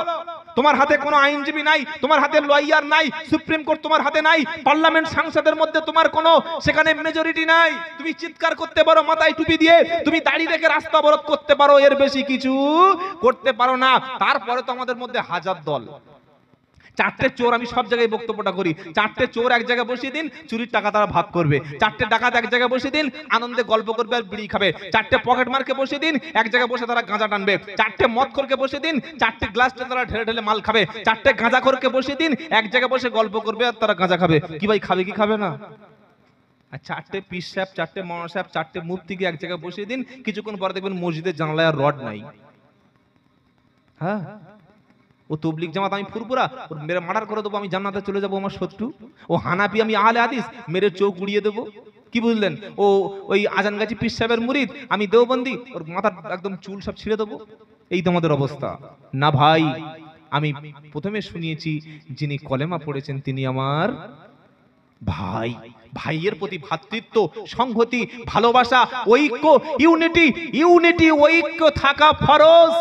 তোমার হাতে কোনো আইনজীবী নাই, তোমার হাতে লয়ার নাই, সুপ্রিম কোর্ট তোমার হাতে নাই, পার্লামেন্ট সংসদের মধ্যে তোমার কোনো সেখানে মেজরিটি নাই। তুমি চিৎকার করতে পারো মাথায় টুপি দিয়ে, তুমি দাড়ি রেখে রাস্তা অবরোধ করতে পারো, এর বেশি কিছু করতে পারো না। তারপরে তো আমাদের মধ্যে হাজার দল। 4টে চোর, আমি সব জায়গায় বক্তব্যটা করি, 4টে চোর এক জায়গায় বসিয়ে দিন, চুরির টাকা তারা ভাগ করবে। 4টে ডাকাত এক জায়গায় বসিয়ে দিন, আনন্দে গল্প করবে আর বিড়ি খাবে। 4টে পকেট মারকে বসিয়ে দিন, এক জায়গায় বসে তারা গাঁজা টানবে। 4টে মদখোরকে বসিয়ে দিন, 4টে গ্লাসে তারা ঢেলে ঢেলে মাল খাবে। 4টে গাঁজাখোরকে বসিয়ে দিন, এক জায়গায় বসে গল্প করবে আর তারা গাঁজা খাবে। কি ভাই, খাবে কি খাবে না? আর 4টে পীর সাহেব, 4টে মাওলানা সাহেব, 4টে মুফতিকে এক জায়গায় বসিয়ে দিন, কিছুক্ষণ পরে দেখবেন মসজিদের জানালায় আর রড নাই। হ্যাঁ, ও তবলিগ জামাত আমি ফুরপুরা, ওর মেরে মার্ডার করে দেবো, আমি জান্নাতে চলে যাবো, আমার শত্রু। ও হানাফি, আমি আহলে হাদিস, মেরে চোখ উড়িয়ে দেবো। কি বুঝলেন? ও ওই আজানগাছি পীর সাহেবের মুরিদ, আমি দেওবন্দি, ওর মাথার একদম চুল সব ছিঁড়ে দেবো। এই তো আমাদের অবস্থা। না ভাই, আমি প্রথমে শুনিয়েছি যিনি কলেমা পড়েছেন তিনি আমার ভাই। ভাইয়ের প্রতি ভ্রাতৃত্ব, সংহতি, ভালোবাসা, ঐক্য, ইউনিটি ঐক্য থাকা ফরজ।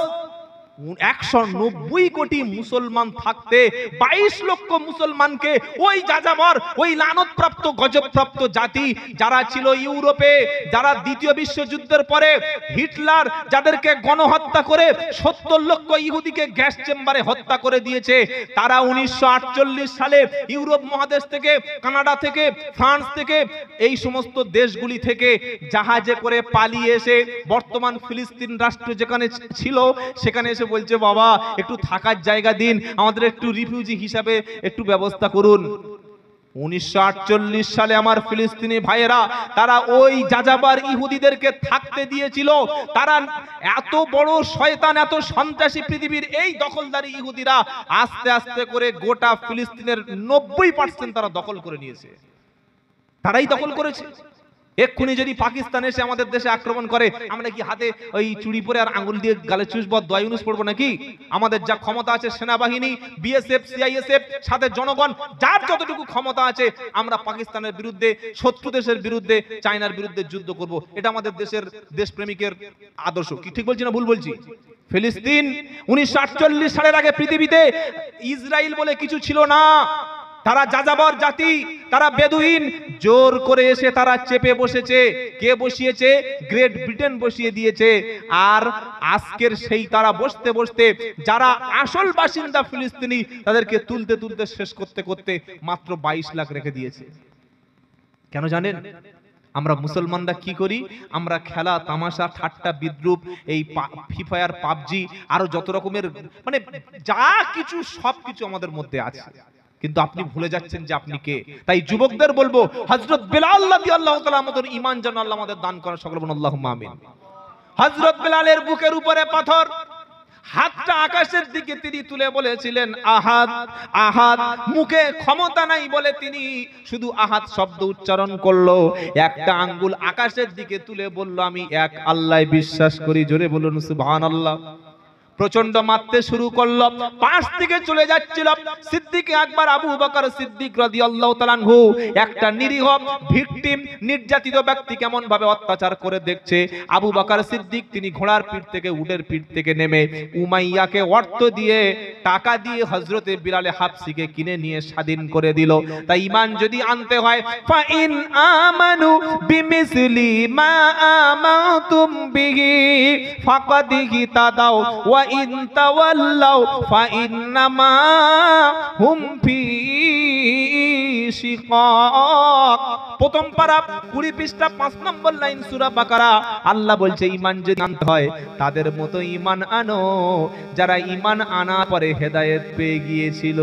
190 কোটি মুসলমান থাকতে 22 লক্ষ মুসলমানকে ওই যাযাবর, ওই লানতপ্রাপ্ত গজবপ্রাপ্ত জাতি যারা ছিল ইউরোপে, যারা দ্বিতীয় বিশ্বযুদ্ধের পরে হিটলার যাদেরকে গণহত্যা করে 70 লক্ষ ইহুদিকে গ্যাস চেম্বারে হত্যা করে দিয়েছে, তারা 1948 সালে ইউরোপ মহাদেশ থেকে, কানাডা থেকে, ফ্রান্স থেকে, এই সমস্ত দেশগুলি থেকে জাহাজে করে পালিয়ে এসে বর্তমান ফিলিস্তিন রাষ্ট্র যেখানে ছিল সেখানে এসে বলছে, বাবা একটু থাকার জায়গা দিন, আমাদের একটু রিফিউজি হিসাবে একটু ব্যবস্থা করুন। 1948 সালে আমার ফিলিস্তিনি ভাইয়েরা তারা ওই যাযাবার ইহুদিদেরকে থাকতে দিয়েছিল। তারা এত বড় শয়তান, এত সন্ত্রাসী পৃথিবীর এই দখলদারি ইহুদিরা আস্তে আস্তে করে গোটা ফিলিস্তিনের 90% তারা দখল করে নিয়েছে। তারাই দখল করেছে। এক্ষুনি যদি পাকিস্তান এসে আমাদের দেশে আক্রমণ করে, আমরা কি হাতে ওই চুড়ি পরে আর আঙ্গুল দিয়ে গালে চুষব, দোয়া ইউনুস পড়বো নাকি? আমাদের যা ক্ষমতা আছে, সেনাবাহিনী, বিএসএফ, সিআইএসএফ, সাথে জনগণ, যার যতটুকু ক্ষমতা আছে, আমরা পাকিস্তানের বিরুদ্ধে, শত্রু দেশের বিরুদ্ধে, চায়নার বিরুদ্ধে যুদ্ধ করব। এটা আমাদের দেশের দেশপ্রেমিকের আদর্শ। কি ঠিক বলছি না ভুল বলছি? ফিলিস্তিন 1948 সালের আগে পৃথিবীতে ইসরায়েল বলে কিছু ছিল না। তারা যাযাবর জাতি, তারা বেদুইন, জোর করে এসে তারা চেপে বসেছে। কে বসিয়েছে? গ্রেট ব্রিটেন বসিয়ে দিয়েছে। আর আজকের সেই তারা বসতে বসতে যারা আসল বাসিন্দা ফিলিস্তিনি, তাদেরকে তুলতে তুলতে শেষ করতে করতে মাত্র 22 লাখ রেখে দিয়েছে। কেন জানেন? আমরা মুসলমানরা কি করি? আমরা খেলা, তামাশা, ঠাট্টা, বিদ্রুপ, এই ফ্রি ফায়ার, পাবজি, আরো যত রকমের মানে যা কিছু সবকিছু আমাদের মধ্যে আছে, কিন্তু আপনি ভুলে যাচ্ছেন যে আপনি কে। তাই যুবকদের বলবো, হযরত বেলাল রাদিয়াল্লাহু তাআলা আমাদের ঈমান যেন আল্লাহ আমাদের দান করেন, সকলে বলুন আল্লাহুম্মা আমিন। হযরত বেলালের বুকের উপরে পাথর, হাতটা আকাশের দিকে তিনি তুলে বলেছিলেন আহাদ আহাদ। মুখে ক্ষমতা নাই বলে তিনি শুধু আহাদ শব্দ উচ্চারণ করলো। একটা আঙ্গুল আকাশের দিকে তুলে বলল, আমি এক আল্লাহ বিশ্বাস করি। জোরে বলুন সুবহানাল্লাহ। প্রচন্ড মারতে শুরু করলো, পাশ থেকে চলে যাচ্ছিল। সিদ্দিক আকবর আবু বকর সিদ্দিক রাদিয়াল্লাহু তাআলা আনহু একটা নিরীহ ভিকটিম, নির্যাতিত ব্যক্তি কেমন ভাবে অত্যাচার করে দেখছে। আবু বকর সিদ্দিক তিনি ঘোড়ার পিঠ থেকে, উটের পিঠ থেকে নেমে উমাইয়াকে অর্থ দিয়ে, টাকা দিয়ে হযরতে বিলালে হাবশিকে কিনে নিয়ে স্বাধীন করে দিল। তাই ঈমান যদি আনতে হয়, ফা ইন আমানু বিমিসলি মা আমাতুম বিহি ফাকাদ ইহতাদাও ওয়া ইন তাওয়াল্লাউ ফাইন্নামা হুম ফি শিকাক। প্রথম পারা 20 পৃষ্ঠা 5 নম্বর লাইন সূরা বাকারা। আল্লাহ বলছে ঈমান যদি আনতে হয় তাদের মতো ঈমান আনো যারা ঈমান আনার পরে হেদায়েত পেয়ে গিয়েছিল।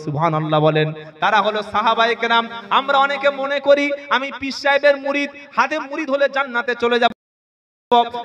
সুবহানাল্লাহ বলেন। তারা হলো সাহাবায়ে কেরাম। আমরা অনেকে মনে করি আমি পীর সাহেবের মুরিদ, হাতে মুরিদ হলে জান্নাতে চলে যাব।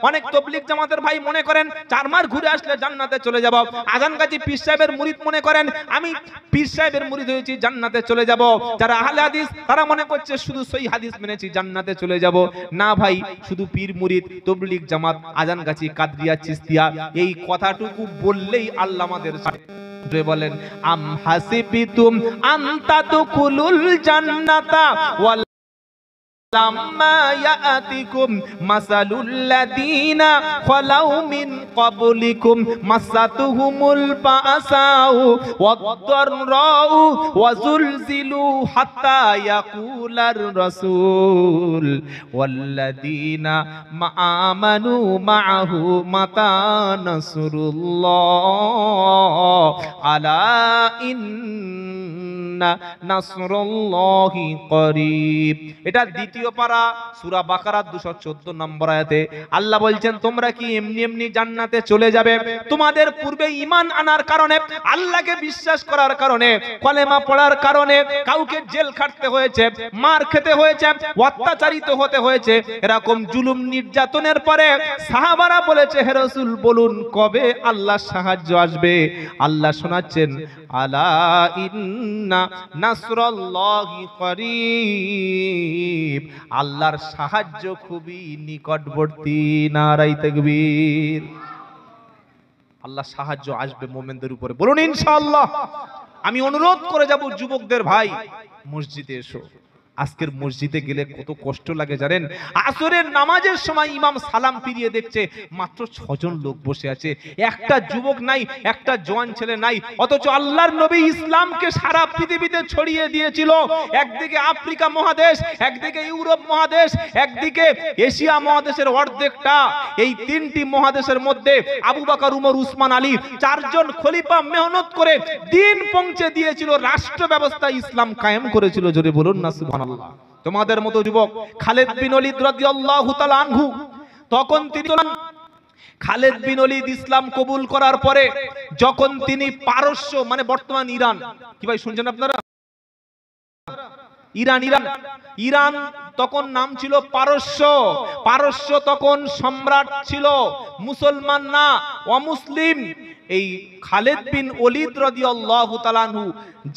অনেক তাবলীগ জামাতের ভাই মনে করেন 4 মাস ঘুরে আসলে জান্নাতে চলে যাব। আজান গাজী পীর সাহেবের মুরিদ মনে করেন আমি পীর সাহেবের মুরিদ হয়েছি, জান্নাতে চলে যাব। যারা আহলে হাদিস তারা মনে করছে শুধু সহিহ হাদিস মেনেছি, জান্নাতে চলে যাব। না ভাই, শুধু পীর মুরিদ, তাবলীগ জামাত, আজান গাজী, কাদরিয়া, চিশতিয়া, এই কথাটুকু বললেই আল্লাহ আমাদের সাথে বলেন, আম হাসিবিতুম আন তাদখুলুল জান্নাতা ওয়াল লাম্মা ইয়াতিকুম মাসালুল লাযিনা খালাউ মিন ক্বাবলিকুম মাসাতুহুমুল বাসাউ ওয়াদ-দাররাউ ওয়া যুলজিলু হাত্তা ইয়াকুলার রাসূল ওয়াল্লাযিনা আমানু মাআহু মাতা নাসরুল্লাহ আলা ইন্না নাসরুল্লাহি করিব। এটা দ্বিতীয় পারা সূরা বাকারা 214 নম্বর আয়াতে আল্লাহ বলছেন, তোমরা কি এমনি এমনি জান্নাতে চলে যাবে? তোমাদের পূর্বে ঈমান আনার কারণে, আল্লাহকে বিশ্বাস করার কারণে, কলেমা পড়ার কারণে কাউকে জেল খাটতে হয়েছে, মার খেতে হয়েছে, অত্যাচারিত হতে হয়েছে। এরকম জুলুম নির্যাতনের পরে সাহাবারা বলেছে, হে রাসূল বলুন কবে আল্লাহর সাহায্য আসবে? আল্লাহ শোনাচ্ছেন, আলা ইন্না নাসরুল্লাহি করিব, আল্লাহর সাহায্য খুবই নিকটবর্তী। নারায়ে তাকবীর। আল্লাহর সাহায্য আসবে মুমিনদের উপরে, বলুন ইনশাআল্লাহ। আমি অনুরোধ করে যাব যুবকদের, ভাই মসজিদে এসো। আজকের মসজিদে গেলে কত কষ্ট লাগে জানেন? আসরের নামাজের সময় ইমাম সালাম ফিরিয়ে দেখছে মাত্র 6 জন লোক বসে আছে, একটা যুবক নাই, একটা জওয়ান ছেলে নাই। অথচ আল্লাহর নবী ইসলামকে সারা পৃথিবীতে ছড়িয়ে দিয়েছিল। একদিকে আফ্রিকা মহাদেশ, একদিকে ইউরোপ মহাদেশ, একদিকে এশিয়া মহাদেশের অর্ধেকটা। এই 3টি মহাদেশের মধ্যে আবু বকর, উমর, উসমান, আলী 4 জন খলিফা মেহনত করে দিন পৌঁছে দিয়েছিল, রাষ্ট্র ব্যবস্থা ইসলাম কায়েম করেছিল। জোরে বলুন না সুবহানাল্লাহ। তোমাদের মতো যুবক খালিদ বিন ওলীদ রাদিয়াল্লাহু তাআলা আনহু, তখন তিনি খালিদ বিন ওলীদ ইসলাম কবুল করার পরে যখন তিনি পারস্য মানে বর্তমান ইরান, কি ভাই শুনছেন আপনারা? ইরান ইরান ইরান তখন নাম ছিল পারস্য। পারস্য তখন সম্রাট ছিল, মুসলমান না, অমুসলিম। এই খালিদ বিন ওলীদ রাদিয়াল্লাহু তাআলা আনহু,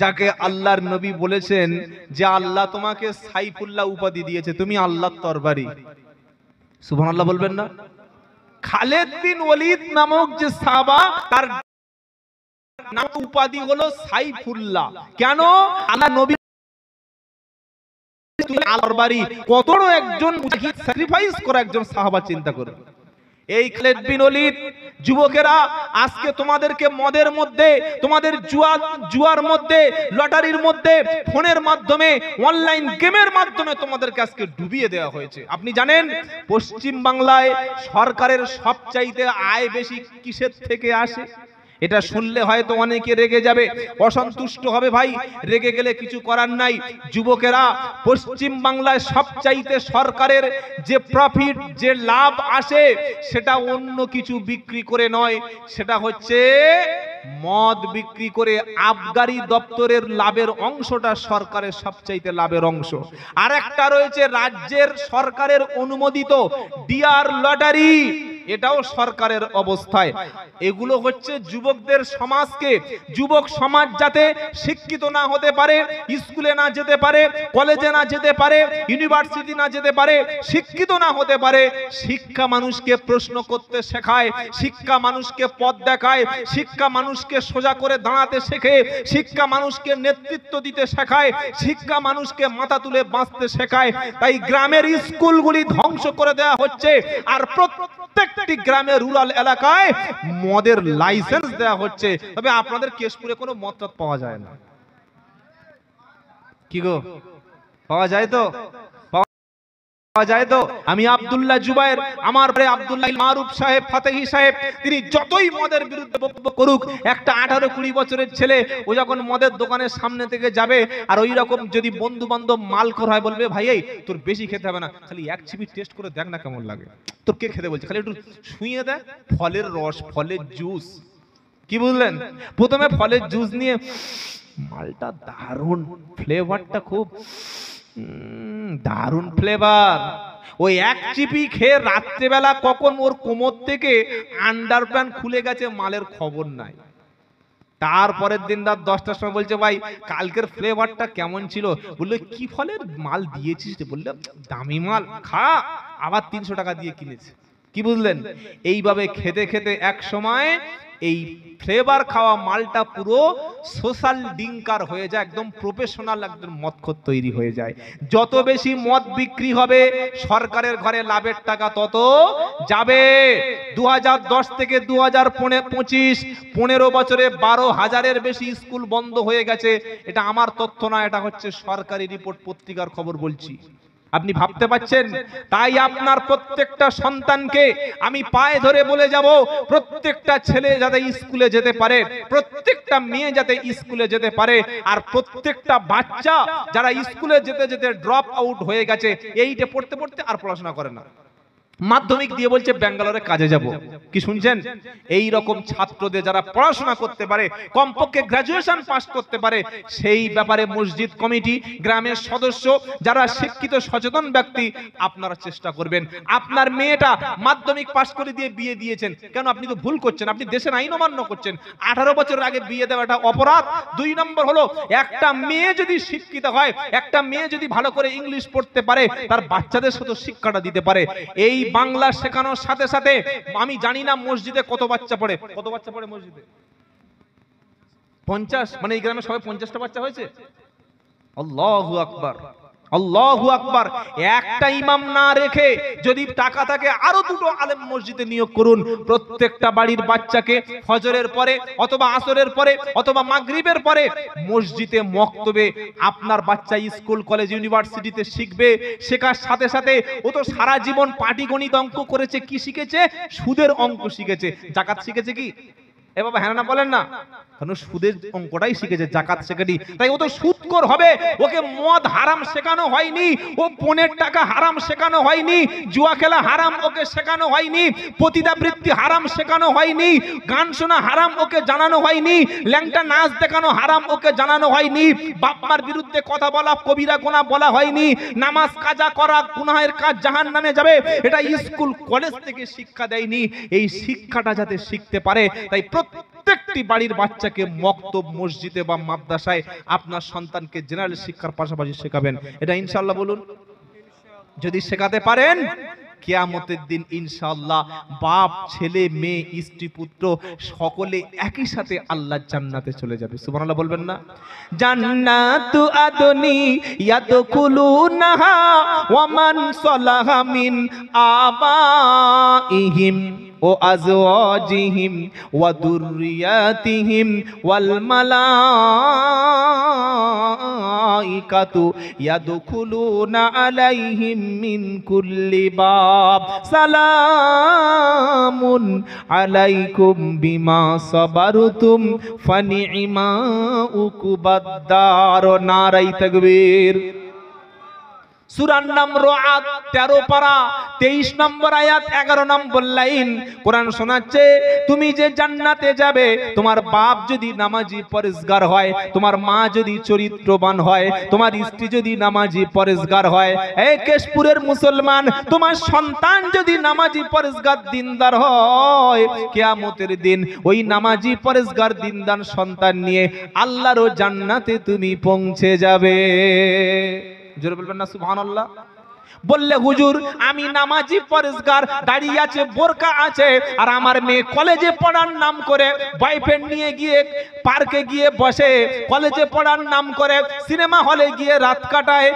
যাকে আল্লাহর নবী বলেছেন যে আল্লাহ তোমাকে সাইফুল্লাহ উপাধি দিয়েছে, তুমি আল্লাহর তরবারি। সুবহানাল্লাহ বলবেন না? খালিদ বিন ওলীদ নামক যে সাহাবা, তার নাম উপাধি হলো সাইফুল্লাহ। কেন? আল্লাহ নবী তরবারি, কত বড় একজন মুজাহিদ, স্যাক্রিফাইস করা একজন সাহাবা, চিন্তা করুন। এই খালিদ বিন ওলীদ, যুবকেরা আজকে তোমাদেরকে মদের মধ্যে, তোমাদের জুয়ার মধ্যে, লটারির মধ্যে, ফোনের মাধ্যমে, অনলাইন গেমের মাধ্যমে তোমাদেরকে আজকে ডুবিয়ে দেওয়া হয়েছে। আপনি জানেন পশ্চিম বাংলায় সরকারের সবচাইতে আয় বেশি কিসের থেকে আসে? এটা শুনলে হয়তো অনেকে রেগে যাবে, অসন্তুষ্ট হবে। ভাই, রেগে গেলে কিছু করার নাই। যুবকেরা, পশ্চিম বাংলায় সবচাইতে সরকারের যে প্রফিট, যে লাভ আসে, সেটা অন্য কিছু বিক্রি করে নয়, সেটা হচ্ছে মদ বিক্রি করে। আবগারি দপ্তরের লাভের অংশটা সরকারের সবচাইতে লাভের অংশ। আর একটা রয়েছে রাজ্যের সরকারের অনুমোদিত ডিআর লটারি, এটাও সরকারের অবস্থায়। এগুলো হচ্ছে যুবকদের সমাজকে, যুবক সমাজ যাতে শিক্ষিত না হতে পারে, স্কুলে না যেতে পারে, কলেজে না যেতে পারে, ইউনিভার্সিটি না যেতে পারে, শিক্ষিত না হতে পারে। শিক্ষা মানুষকে প্রশ্ন করতে শেখায়, শিক্ষা মানুষকে পথ দেখায়, শিক্ষা মানুষকে সোজা করে দাঁড়াতে শেখে, শিক্ষা মানুষকে নেতৃত্ব দিতে শেখায়, শিক্ষা মানুষকে মাথা তুলে বাঁচতে শেখায়। তাই গ্রামের স্কুলগুলি ধ্বংস করে দেওয়া হচ্ছে, আর প্রত্যেকটি গ্রামে, রুরাল এলাকায় মদের লাইসেন্স দেওয়া হচ্ছে। তবে আপনাদের কেশপুরে কোনো মদ পাওয়া যায় না, কি গো? পাওয়া যায় তো? পাওয়া যায় তো? আমি আব্দুল্লাহ জুবায়ের, আমার পরে আব্দুল্লাহ মারুফ সাহেব, ফাতেহি সাহেব, তিনি যতই মদের বিরুদ্ধে বক্তব্য করুক, একটা 18-20 বছরের ছেলে ও যখন মদের দোকানের সামনে থেকে যাবে, আর ওই রকম যদি বন্ধু বান্ধব মালখোর হয়, বলবে ভাই এই তোর বেশি খেতে হবে না, খালি এক চিপি টেস্ট করে দেখ না কেমন লাগে। তোর কে খেতে বলছে? খালি একটু শুইয়ে দেয়, ফলের রস, ফলের জুস, কি বুঝলেন? প্রথমে ফলের জুস নিয়ে, মালটা দারুণ, ফ্লেভারটা খুব দারুণ ফ্লেভার। ওই এক চিপি খেয়ে রাত্রেবেলা কখন ওর কোমর থেকে আন্ডারপ্যান্ট খুলে গেছে মালের খবর নাই। তারপরের দিন রাত 10টার সময় বলছে ভাই কালকের ফ্লেভারটা কেমন ছিল? বললো কি ফলের মাল দিয়েছিস? বললাম দামি মাল, খা। আবার 300 টাকা দিয়ে কিনেছে, কি বুঝলেন? এইভাবে খেতে খেতে এক সময় এই ফ্লেভার খাওয়া মালটা পুরো সোশ্যাল ড্রিঙ্কার হয়ে যায়, একদম প্রফেশনাল একজন মদখোর তৈরি হয়ে যায়। যত বেশি মদ বিক্রি হবে, সরকারের ঘরে লাভের টাকা তত যাবে। 2010 থেকে 2025, 15 বছরে 12,000-এর বেশি স্কুল বন্ধ হয়ে গেছে। এটা আমার তথ্য না, এটা হচ্ছে সরকারি রিপোর্ট, পত্রিকার খবর বলছি। আপনি ভাবতে পাচ্ছেন? তাই আপনার প্রত্যেকটা সন্তানকে আমি পায়ে ধরে বলে যাব, প্রত্যেকটা ছেলে যাতে স্কুলে যেতে পারে, প্রত্যেকটা মেয়ে যাতে স্কুলে যেতে পারে, আর প্রত্যেকটা বাচ্চা যারা স্কুলে যেতে যেতে ড্রপ আউট হয়ে গেছে, এইটা পড়তে পড়তে আর পড়াশোনা করে না, মাধ্যমিক দিয়ে বলছে ব্যাঙ্গালোরে কাজে যাব, কি শুনছেন? এই রকম ছাত্রদের যারা পড়াশোনা করতে পারে, কমপক্ষে গ্রাজুয়েশন পাস করতে পারে, সেই ব্যাপারে মসজিদ কমিটি, গ্রামের সদস্য, যারা শিক্ষিত সচেতন ব্যক্তি, আপনারা চেষ্টা করবেন। আপনার মেয়েটা মাধ্যমিক পাস করে দিয়ে বিয়ে দিয়েছেন কেন? আপনি তো ভুল করছেন, আপনি দেশের আইন অমান্য করছেন। 18 বছরের আগে বিয়ে দেওয়াটা অপরাধ। 2 নম্বর হলো, একটা মেয়ে যদি শিক্ষিত হয়, একটা মেয়ে যদি ভালো করে ইংলিশ পড়তে পারে, তার বাচ্চাদের সাথে শিক্ষাটা দিতে পারে। এই বাংলা শেখানোর সাথে সাথে, আমি জানি না মসজিদে কত বাচ্চা পড়ে, কত বাচ্চা পড়ে মসজিদে? 50, মানে এই গ্রামে সবাই 50টা বাচ্চা হয়েছে। আল্লাহু আকবার, আল্লাহু আকবার। একটা ইমাম না রেখে যদি টাকা থাকে আরো 2টো আলেম মসজিদে নিয়োগ করুন। প্রত্যেকটা বাড়ির বাচ্চাকে ফজরের পরে অথবা আসরের পরে অথবা মাগরিবের পরে মসজিদে মক্তবে আপনার বাচ্চা স্কুল কলেজ ইউনিভার্সিটিতে শিখবে। শেখার সাথে সাথে ও তো সারা জীবন পাটিগণিত অঙ্ক করেছে, কি শিখেছে? সুদের অঙ্ক শিখেছে। জাকাত শিখেছে কি? এ বাবা হ্যাঁ না বলেন না, কারণ সুদের অঙ্কটাই শিখেছে, জাকাত শেখেনি, তাই ও তো সুদখোর হবে। ওকে মদ হারাম শেখানো হয়নি, ও পনের টাকা হারাম শেখানো হয়নি, জুয়া খেলা হারাম ওকে শেখানো হয়নি, পতিতাবৃত্তি হারাম শেখানো হয়নি, গান শোনা হারাম ওকে জানানো হয়নি, ল্যাংটা নাচ দেখানো হারাম ওকে জানানো হয়নি, বাপ মার বিরুদ্ধে কথা বলা কবিরা গুনাহ বলা হয়নি, নামাজ কাজা করা গুনাহের কাজ জাহান্নামে যাবে, এটা স্কুল কলেজ থেকে শিক্ষা দেয়নি। এই শিক্ষাটা যাতে শিখতে পারে, তাই প্রত্যেকটি বাড়ির বাচ্চাকে মক্তব, মসজিদে বা মাদ্রাসায় আপনার সন্তানকে জেনারেল শিক্ষার পাশাপাশি শেখাবেন। এটা ইনশাআল্লাহ বলুন। যদি শেখাতে পারেন, কিয়ামতের দিন ইনশাআল্লাহ বাপ, ছেলে, মেয়ে, স্ত্রী, পুত্র সকলে একই সাথে আল্লাহর জান্নাতে চলে যাবে। সুবহানাল্লাহ বলবেন না? জান্নাতু আদনি ইয়াদখুলুনাহা ওয়া মান সালাহা মিন আবাইহিম ও আজওয়াজিহিম ওয়া দুররিয়াতিহিম ওয়াল মালাইকাতু ইয়াদখুলুনা আলাইহিম মিন কুল্লি বাব সালামুন আলাইকুম বিমা সাবারতুম ফানি'মা উকুবাদ-দার। নারায়ে তাকবীর। সূরার নাম রআদ, 13 পারা 23 নম্বর আয়াত 11 নম্বর লাইন। কোরআন শোনাচ্ছে, তুমি যে জান্নাতে যাবে, তোমার বাপ যদি নামাজি পরেজগার হয়, তোমার মা যদি চরিত্রবান হয়, তোমার স্ত্রী যদি নামাজি পরেজগার হয়, এই কেশপুরের মুসলমান, তোমার সন্তান যদি নামাজি পরেজগার দিনদার হয়, কিয়ামতের দিন ওই নামাজি পরেজগার দিনদার সন্তান নিয়ে আল্লাহর জান্নাতে তুমি পৌঁছে যাবে। জোরে বলবেন না সুবহানাল্লাহ? বললে হুজুর আমি নামাজি পরেজগার, দাঁড়িয়ে আছে, বোরকা আছে, আর আমার মেয়ে কলেজে পড়ার নাম করে বয়ফ্রেন্ড নিয়ে গিয়ে পার্কে গিয়ে বসে, কলেজে পড়ার নাম করে সিনেমা হলে গিয়ে রাত কাটায়,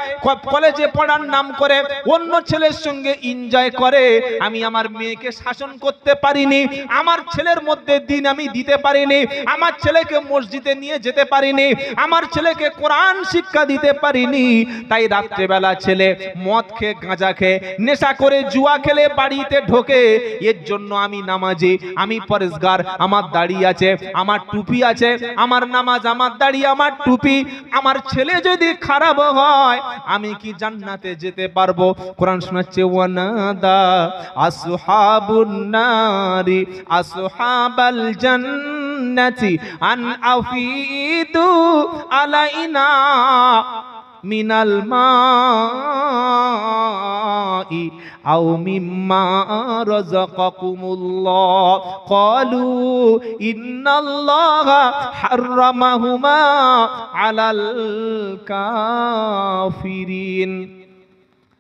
কলেজে পড়ার নাম করে অন্য ছেলের সঙ্গে এনজয় করে, আমি আমার মেয়েকে শাসন করতে পারিনি, আমার ছেলের মধ্যে দিন আমি দিতে পারিনি, আমার ছেলেকে মসজিদে নিয়ে যেতে পারিনি, আমার ছেলেকে কোরআন শিক্ষা দিতে পারিনি, তাই রাত্রেবেলা ছেলে মদ খেয়ে, গাঁজা খেয়ে, নেশা করে, জুয়া খেলে বাড়িতে ঢোকে। এর জন্য আমি নামাজি, আমি পরেজগার, আমার দাড়ি আছে, আমার টুপি আছে, আমার নামাজ, আমার দাড়ি, আমার টুপি, আমার ছেলে যদি খারাপ হয় আমি কি জান্নাতে যেতে পারবো? কোরআন শোনাচ্ছে, ওয়ানাদা আসহাবুন নারি আসহাবাল জান্নাতি আন আফিদু আলাইনা মিনাল মাই আও মিম্মা রাযাকাকুমুল্লাহ ক্বালু ইন্নাল্লাহা হাররামাহুমা আলাল কাফিরিন।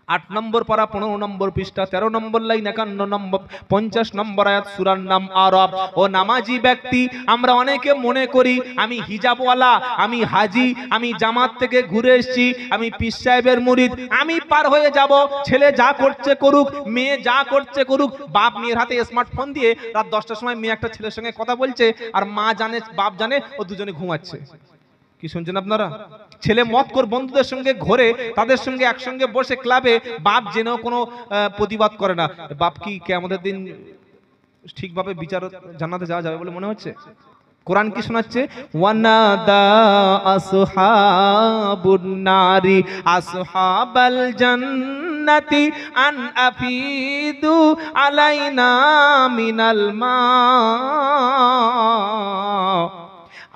8 নম্বর পারা 15 নম্বর পৃষ্ঠা 13 নম্বর লাইন 51 নম্বর 50 নম্বর আয়াত, সূরার নাম আরব। ও নামাজি ব্যক্তি, আমরা অনেকে মনে করি আমি হিজাবওয়ালা, আমি হাজি, আমি জামাত থেকে ঘুরে এসেছি, আমি পীর সাহেবের মুরিদ, আমি পার হয়ে যাব, ছেলে যা করছে করুক, মেয়ে যা করছে করুক। বাপ মেয়ের হাতে স্মার্টফোন দিয়ে রাত 10টার সময় মেয়ে একটা ছেলের সঙ্গে কথা বলছে, আর মা জানে, বাপ জানে, ও দুজনে ঘুমাচ্ছে। কি শুনছেন আপনারা? ছেলে মদখোর বন্ধুদের সঙ্গে ঘোরে, তাদের সঙ্গে একসঙ্গে বসে ক্লাবে, বাপ জেনেও কোনো প্রতিবাদ করে না। বাপ কি কিয়ামতের দিন ঠিকভাবে বিচার জান্নাতে যাওয়া যাবে বলে মনে হচ্ছে? কোরআন কি শোনাচ্ছে? ওয়ানাদা আসহাবুন নারি আসহাবাল জান্নাতি আন আফিদু আলাইনা মিনাল মা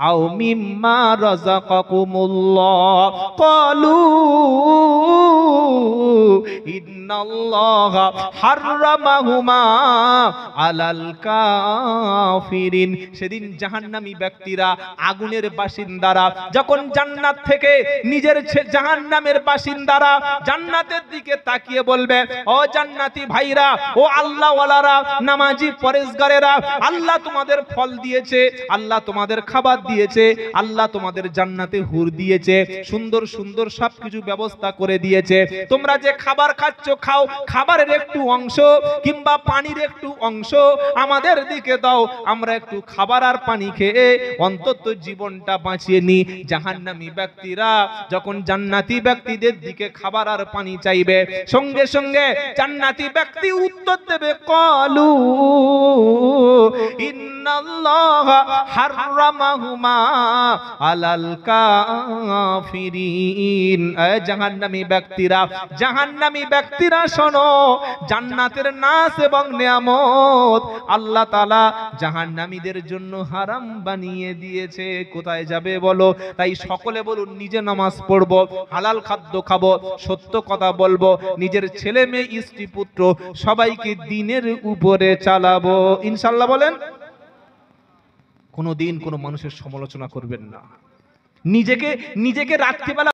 আও মিম্মা রাযাকাকুমুল্লাহ ক্বালু ইন্নাল্লাহা হাররামাহুমা আলাল কাফিরিন। সেদিন জাহান্নামী ব্যক্তিরা, আগুনের বাসিন্দারা যখন জান্নাত থেকে নিজের জাহান্নামের বাসিন্দারা জান্নাতের দিকে তাকিয়ে বলবে, ও জান্নাতি ভাইরা, ও আল্লাহওয়ালারা, নামাজি পরেজগারেরা, আল্লাহ তোমাদের ফল দিয়েছে, আল্লাহ তোমাদের খাবার দিয়েছে, আল্লাহ তোমাদের জান্নাতে হুর দিয়েছে, সুন্দর সুন্দর সবকিছু ব্যবস্থা করে দিয়েছে, তোমরা যে খাবার খাচ্ছ, খাও, খাবারের একটু অংশ কিংবা পানির একটু অংশ আমাদের দিকে দাও, আমরা একটু খাবার আর পানি খেয়ে অন্তত জীবনটা বাঁচিয়ে নি। জাহান্নামী ব্যক্তিরা যখন জান্নাতি ব্যক্তিদের দিকে খাবার আর পানি চাইবে, সঙ্গে সঙ্গে জান্নাতি ব্যক্তি উত্তর দেবে, ক্বালু ইন্নাল্লাহা হাররামাহুমা আলাল কাফিরিন। জাহান্নামী ব্যক্তিরা শোনো, জান্নাতের নাস এবং নিয়ামত আল্লাহ তাআলা জাহান্নামীদের জন্য হারাম বানিয়ে দিয়েছে। কোথায় যাবে বলো? তাই সকলে বলুন, নিজে নামাজ পড়বো, হালাল খাদ্য খাবো, সত্য কথা বলবো, নিজের ছেলে মেয়ে স্ত্রী পুত্র সবাইকে দ্বীনের উপরে চালাবো ইনশাআল্লাহ। বলেন, কোনোদিন কোনো মানুষের সমালোচনা করবেন না। নিজেকে রাত্রিবেলা